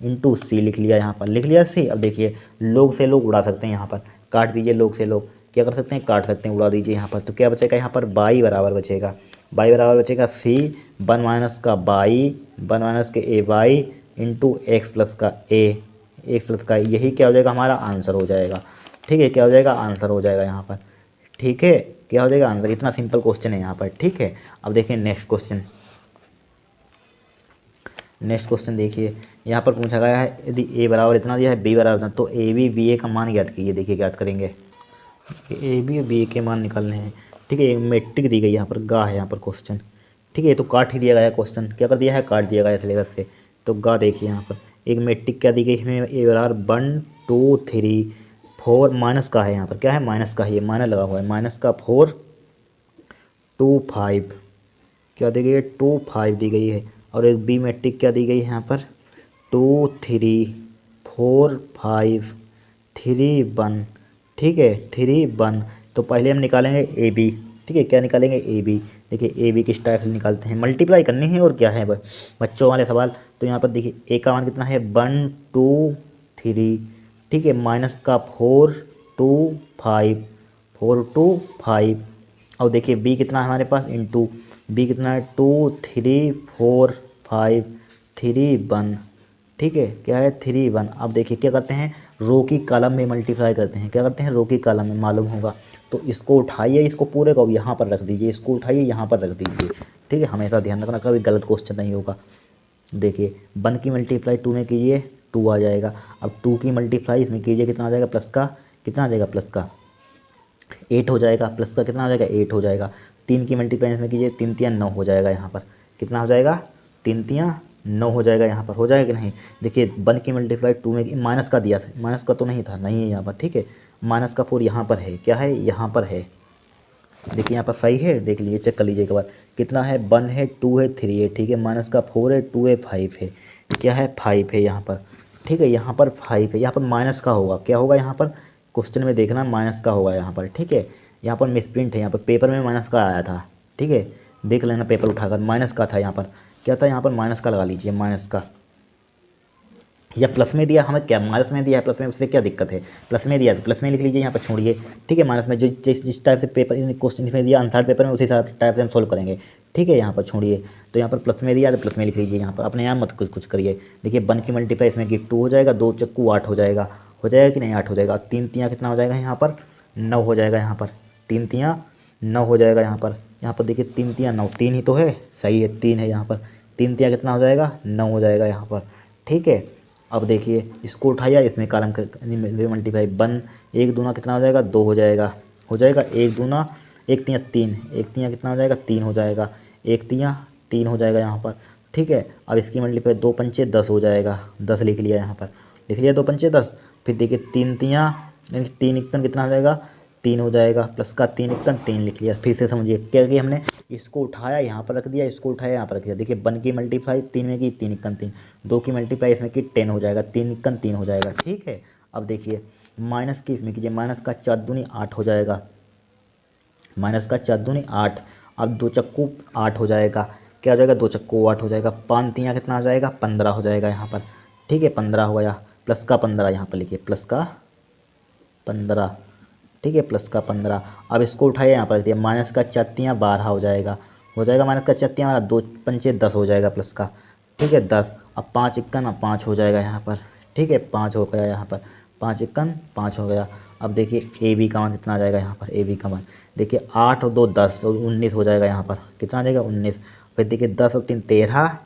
S1: इंटू सी लिख लिया, यहाँ पर लिख लिया सी। अब देखिए लोग से लोग उड़ा सकते हैं, यहाँ पर काट दीजिए, लोग से लोग क्या कर सकते हैं, काट सकते हैं, उड़ा दीजिए यहाँ पर, तो क्या बचेगा यहाँ पर, बाई बराबर बचेगा, बाई बराबर बचेगा सी 1 माइनस का बाई 1 माइनस के ए वाई इंटू एक्स प्लस का ए, एक्स प्लस का, यही क्या हो जाएगा, हमारा आंसर हो जाएगा। ठीक है, क्या हो जाएगा, आंसर हो जाएगा यहाँ पर। ठीक है, क्या हो जाएगा, आंसर। इतना सिंपल क्वेश्चन है यहाँ पर। ठीक है, अब देखिए नेक्स्ट क्वेश्चन, नेक्स्ट क्वेश्चन देखिए, यहाँ पर पूछा गया है यदि ए बराबर इतना दिया है, बी बराबर इतना, तो ए बी बी ए का मान ज्ञात कीजिए। देखिए ज्ञात करेंगे, ए बी और बी ए के मान निकालने हैं। ठीक है, एक मैट्रिक दी गई यहाँ पर, गा है यहाँ पर क्वेश्चन। ठीक है, ये तो काट ही दिया गया है क्वेश्चन, क्या कर दिया है, काट दिया गया है सिलेबस से। तो गा देखिए यहाँ पर एक मैट्रिक क्या दी गई है, ए बराबर 1 2 3 4, माइनस का है यहाँ पर, क्या है, माइनस का है, ये माइनस लगा हुआ है, माइनस का 4 2 5, क्या दी गई है, 2 5 दी गई है। और एक बी मैट्रिक क्या दी गई है यहाँ पर, 2 3 4 5 3 1। ठीक है, 3 1, तो पहले हम निकालेंगे ए बी। ठीक है, क्या निकालेंगे, ए बी। देखिए ए बी किस टाइप से निकालते हैं, मल्टीप्लाई करनी है और क्या है बच्चों वाले सवाल। तो यहाँ पर देखिए ए का मान कितना है, 1 2 3, ठीक है, माइनस का 4 2 5, 4 2 5। और देखिए बी कितना है हमारे पास, इंटू बी कितना है, 2 3 4 5 3 1। ठीक है, क्या है, 3 1। अब देखिए क्या करते हैं, रो की कॉलम में मल्टीप्लाई करते हैं, क्या करते हैं, रो की कॉलम में, मालूम होगा। तो इसको उठाइए, इसको पूरे को यहाँ पर रख दीजिए, इसको उठाइए यहाँ पर रख दीजिए। ठीक है, हमेशा ध्यान रखना, कभी गलत क्वेश्चन नहीं होगा। देखिए 1 की मल्टीप्लाई 2 में कीजिए, 2 आ जाएगा। अब 2 की मल्टीप्लाई इसमें कीजिए, कितना आ जाएगा, प्लस का कितना आ जाएगा, प्लस का 8 हो जाएगा, प्लस का कितना हो जाएगा, 8 हो जाएगा। 3 की मल्टीप्लाई इसमें कीजिए, 3 3 9 हो जाएगा यहाँ पर, कितना हो जाएगा, 3 3 9 हो जाएगा यहाँ पर, हो जाएगा कि नहीं। देखिए 1 की मल्टीप्लाई 2 में माइनस का दिया था, माइनस का तो नहीं था, नहीं है यहाँ पर। ठीक है, माइनस का 4 यहाँ पर है, क्या है, यहाँ पर है। देखिए यहाँ पर सही है, देख लीजिए, चेक कर लीजिए एक बार, कितना है, 1 है 2 है 3 है। ठीक है, माइनस का 4 है 2 है 5 है, क्या है, 5 है यहाँ पर। ठीक है, यहाँ पर 5 है, यहाँ पर माइनस का होगा, क्या होगा यहाँ पर, क्वेश्चन में देखना माइनस का होगा यहाँ पर। ठीक है, यहाँ पर मिसप्रिंट है, यहाँ पर पेपर में माइनस का आया था। ठीक है, देख लेना पेपर उठाकर, माइनस का था यहाँ पर, क्या था यहाँ पर, माइनस का लगा लीजिए, माइनस का। या प्लस में दिया, हमें क्या माइनस में दिया है, प्लस में, उससे क्या दिक्कत है, प्लस में दिया तो प्लस में लिख लीजिए, यहाँ पर छोड़िए। ठीक है, माइनस में जो जिस टाइप से पेपर क्वेश्चन इसमें दिया आंसर पेपर में, उसी टाइप से हम सोल्व करेंगे। ठीक है, यहाँ पर छोड़िए, तो यहाँ पर प्लस में दिया तो प्लस में लिख लीजिए, यहाँ पर अपने यहाँ मत कुछ करिए। देखिए 1 की मल्टीप्लाई इसमें की 2 हो जाएगा, 2 चक्कू 8 हो जाएगा, हो जाएगा कि नहीं, 8 हो जाएगा। 3 3 कितना हो जाएगा यहाँ पर, 9 हो जाएगा यहाँ पर, 3 3 9 हो जाएगा यहाँ पर। यहाँ पर देखिए 3 3 9, 3 ही तो है, सही है, 3 है यहाँ पर। 3 3 कितना हो जाएगा, 9 हो जाएगा यहाँ पर। ठीक है, अब देखिए इसको उठाइए, इसमें कॉलम मल्टीप्लाई 1 1 दूना कितना हो जाएगा, 2 हो जाएगा, हो जाएगा। 1 दूना 1 3 3, 1 3 कितना हो जाएगा, 3 हो जाएगा, 1 3 3 हो जाएगा यहाँ पर। ठीक है, अब इसकी मल्टीप्लाई 2 पंचे 10 हो जाएगा, 10 लिख लिया यहाँ पर, लिख लिया 2 पंचे 10। फिर देखिए 3 3 यानी 3 1 कितना हो जाएगा, 3 हो जाएगा, प्लस का 3 इक्कन 3 लिख लिया। फिर से समझिए क्या कि हमने इसको उठाया यहाँ पर रख दिया, इसको उठाया यहाँ पर रख दिया। देखिए 1 की मल्टीप्लाई 3 में की 3 इक्कन 3, 2 की मल्टीप्लाई इसमें की 10 हो जाएगा, 3 इक्कन 3 हो जाएगा। ठीक है, अब देखिए माइनस की इसमें कीजिए, माइनस का 4 दूनी 8 हो जाएगा, माइनस का 4 दूनी 8। अब 2 चक्कू 8 हो जाएगा, क्या हो जाएगा 2 चक्कू 8 हो जाएगा, 5 तियाँ कितना हो जाएगा 15 हो जाएगा यहाँ पर। ठीक है 15 हो गया, प्लस का 15 यहाँ पर लिखिए, प्लस का 15। ठीक है प्लस का 15। अब इसको उठाइए यहाँ पर रख दिया, माइनस का 4 तियाँ 12 हो जाएगा, माइनस का 4 तियाँ हमारा 2 पंचे 10 हो जाएगा, प्लस का। ठीक है 10। अब 5 इक्कन 5 हो जाएगा यहाँ पर। ठीक है 5 हो गया यहाँ पर, 5 इक्कन 5 हो गया। अब देखिए ए बी का मान कितना आ जाएगा यहाँ पर, ए बी का मान देखिए 8 और 2 10 तो 19 हो जाएगा यहाँ पर, कितना आ जाएगा 19। फिर देखिए 10 और 3 13,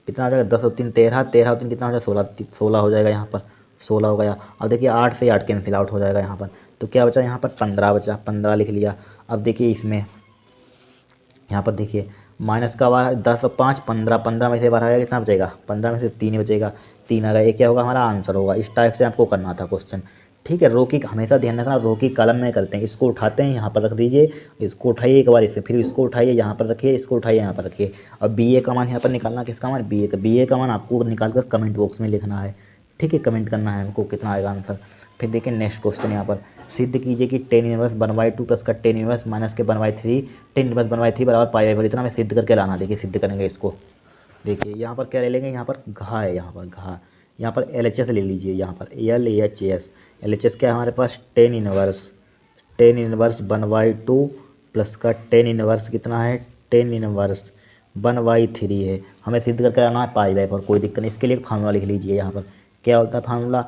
S1: कितना हो जाएगा 10 और 3 13, 13 और 3 कितना हो जाएगा 16, 16 हो जाएगा यहाँ पर, 16 हो गया। अब देखिए 8 से 8 कैंसिल आउट हो जाएगा यहाँ पर, तो क्या बचा यहाँ पर 15 बचा, 15 लिख लिया। अब देखिए इसमें यहाँ पर देखिए माइनस का 12, 10 और 5 15, 15 में से 12 आएगा कितना बचेगा, 15 में से 3 बचेगा, 3 आ गया। ये क्या होगा हमारा आंसर होगा। इस टाइप से आपको करना था क्वेश्चन। ठीक है, रो की हमेशा ध्यान रखना, रो की कॉलम में करते हैं। इसको उठाते हैं यहाँ पर रख दीजिए, इसको उठाइए एक बार, इससे फिर इसको उठाइए यहाँ पर रखिए, इसको उठाइए यहाँ पर रखिए। और बी ए का मान यहाँ पर निकालना, किसका मान, बी ए का मान आपको निकाल कर कमेंट बॉक्स में लिखना है। ठीक है, कमेंट करना है हमको कितना आएगा आंसर। फिर देखिए नेक्स्ट क्वेश्चन यहाँ पर, सिद्ध कीजिए कि tan इनवर्स 1/2 प्लस का tan इनवर्स माइनस के 1/3, tan इनवर्स 1/3 बराबर पाई/4। इतना हमें सिद्ध करके लाना। देखिए सिद्ध करेंगे इसको। देखिए यहाँ पर क्या ले लेंगे, यहाँ पर घा है, यहाँ पर घा, यहाँ पर LHS ले लीजिए, यहाँ पर LHS। LHS क्या है हमारे पास, tan इनवर्स 1/2 प्लस का tan इनवर्स कितना है, tan इनवर्स 1/3 है। हमें सिद्ध करके लाना है पाई/4, कोई दिक्कत नहीं। इसके लिए फार्मूला लिख लीजिए यहाँ पर, क्या होता है फार्मूला,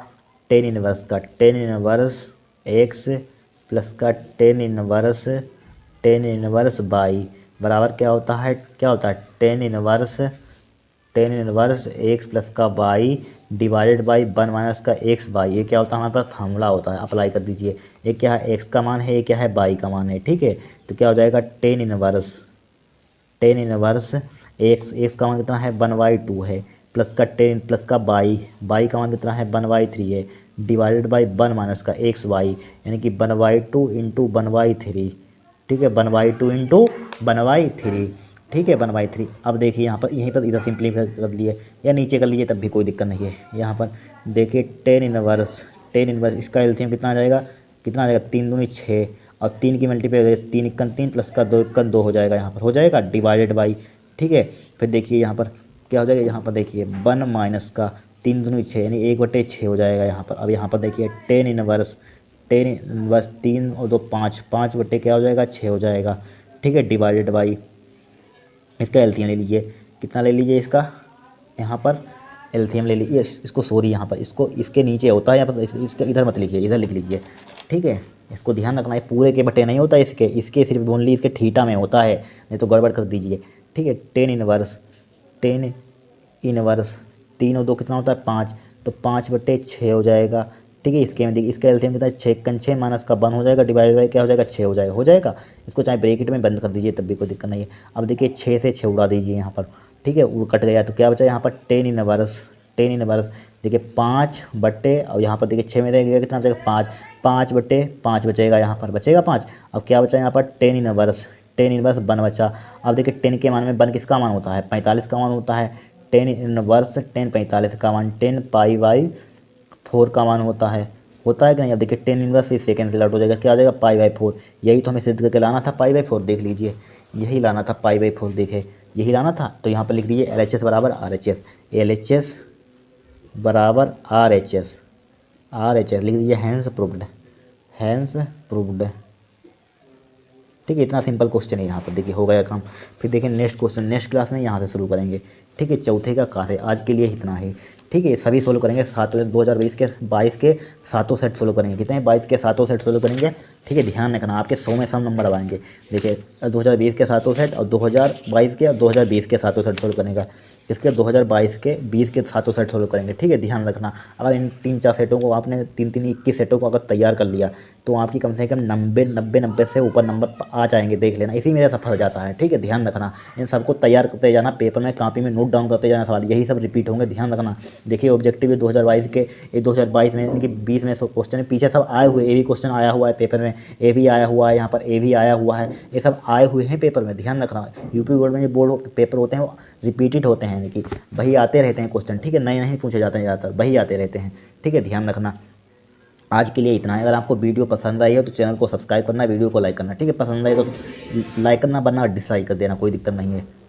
S1: tan इनवर्स का tan इनवर्स x प्लस का tan इनवर्स y बराबर क्या होता है, tan इनवर्स x प्लस का y डिवाइडेड बाई 1 माइनस का x बाई। ये क्या होता है हमारे पास फार्मूला होता है, अप्लाई कर दीजिए। ये क्या है x का मान है, ये क्या है y का मान है। ठीक है, तो क्या हो जाएगा tan इनवर्स x का मान कितना है 1/2 है, प्लस का y का मान कितना है 1/3 है, डिवाइडेड बाई 1 माइनस का xy, यानी कि 1/2 इंटू 1/3। ठीक है 1/2 इंटू 1/3। ठीक है 1/3। अब देखिए यहाँ पर, यहीं पर इधर सिंप्लीफाई कर लिए या नीचे कर लीजिए तब भी कोई दिक्कत नहीं है। यहाँ पर देखिए tan इनवर्स इसका एलसीएम कितना आ जाएगा, 3 दूनी 6 और 3 की मल्टीप्लाई 3 इक्कन 3 प्लस का 2 इक्कन 2 हो जाएगा, यहाँ पर हो जाएगा डिवाइडेड बाई। ठीक है, फिर देखिए यहाँ पर क्या हो जाएगा, यहाँ पर देखिए 1 माइनस का 3 दूनी 6 यानी 1/6 हो जाएगा यहाँ पर। अब यहाँ पर देखिए tan इनवर्स 3 और 2 5, 5 बटे क्या हो जाएगा 6 हो जाएगा। ठीक है, डिवाइडेड बाई, इसका एलसीएम ले लीजिए, कितना ले लीजिए इसका, यहाँ पर एलसीएम ले लीजिए इसको, सॉरी यहाँ पर इसको इसके नीचे होता है, यहाँ पर इसके इधर मत लिखिए, इधर लिख लीजिए। ठीक है, इसको ध्यान रखना है, पूरे के बटे नहीं होता इसके सिर्फ ओनली इसके थीटा में होता है, नहीं तो गड़बड़ कर दीजिए। ठीक है, tan इनवर्स 3 और 2 कितना होता है 5, तो 5/6 हो जाएगा। ठीक है, इसके में देखिए इसका एलसीएम कितना है 6 माइनस का 1 हो जाएगा, डिवाइडेड बाई क्या हो जाएगा 6 हो जाएगा। इसको चाहे ब्रैकेट में बंद कर दीजिए तब भी कोई दिक्कत नहीं है। अब देखिए 6 से 6 उड़ा दीजिए यहाँ पर। ठीक है, वो कट गया तो क्या बचा यहाँ पर tan इनवर्स देखिए 5 बटे, और यहाँ पर देखिए 6 में देखिए कितना बचेगा 5/5 बचेगा, यहाँ पर बचेगा 5। अब क्या बचा यहाँ पर tan इनवर्स 1 बचा। अब देखिए 10 के मान में 1 किसका मान होता है, 45 का मान होता है। tan इनवर्स 45 का मान 10 पाई/4 का मान होता है कि नहीं। अब देखिए tan इनवर्स इससे कैंसिल आउट हो जाएगा, क्या आ जाएगा पाई/4। यही तो हमें सिद्ध करके लाना था पाई/4, देख लीजिए यही लाना था पाई/4, देखे यही लाना था। तो यहाँ पर लिख लीजिए LHS बराबर RHS, LHS बराबर RHS लिख दीजिए, हैंस प्रूव्ड। ठीक है, इतना सिंपल क्वेश्चन है यहाँ पर, देखिए हो गया काम। फिर देखिए नेक्स्ट क्वेश्चन, नेक्स्ट क्लास में यहाँ से शुरू करेंगे। ठीक है, चौथे का का है, आज के लिए इतना ही। ठीक है, सभी सोल्व करेंगे 2022 के सातों सेट सोल्व करेंगे। कितने 22 के सातों सेट सोल्व करेंगे। ठीक है, ध्यान रखना आपके 100 में 100 नंबर आएंगे। देखिए 2020 के सातों सेट और 2022 के और 2020 के सातों सेट सोल्व करेंगे। इसके 2022 के 20 के सातों सेट सोल्व करेंगे। ठीक है, ध्यान रखना, अगर इन 3-4 सेटों को आपने 21 सेटों को अगर तैयार कर लिया तो आपकी कम से कम 90 से ऊपर नंबर आ जाएंगे, देख लेना। इसी में सफल हो जाता है। ठीक है, ध्यान रखना, इन सबको तैयार करते जाना, पेपर में कॉपी में नोट डाउन करते जाना, सवाल यही सब रिपीट होंगे, ध्यान रखना। देखिए ऑब्जेक्टिव 2022 के, ये 2022 में इनकी 20 में क्वेश्चन पीछे सब आए हुए, ए भी क्वेश्चन आया हुआ है पेपर में, ए भी आया हुआ है, यहाँ पर ए भी आया हुआ है, ये सब आए हुए हैं पेपर में, ध्यान रखना। यूपी बोर्ड में जो बोर्ड पेपर होते हैं वो रिपीटेड होते हैं, यानी कि वही आते रहते हैं क्वेश्चन, ठीक है, नए नहीं पूछे जाते हैं ज़्यादातर, वही आते रहते हैं, ठीक है, ध्यान रखना। आज के लिए इतना है। अगर आपको वीडियो पसंद आई हो तो चैनल को सब्सक्राइब करना, वीडियो को लाइक करना, ठीक है, पसंद आई तो लाइक करना, वरना डिसलाइक कर देना, कोई दिक्कत नहीं है।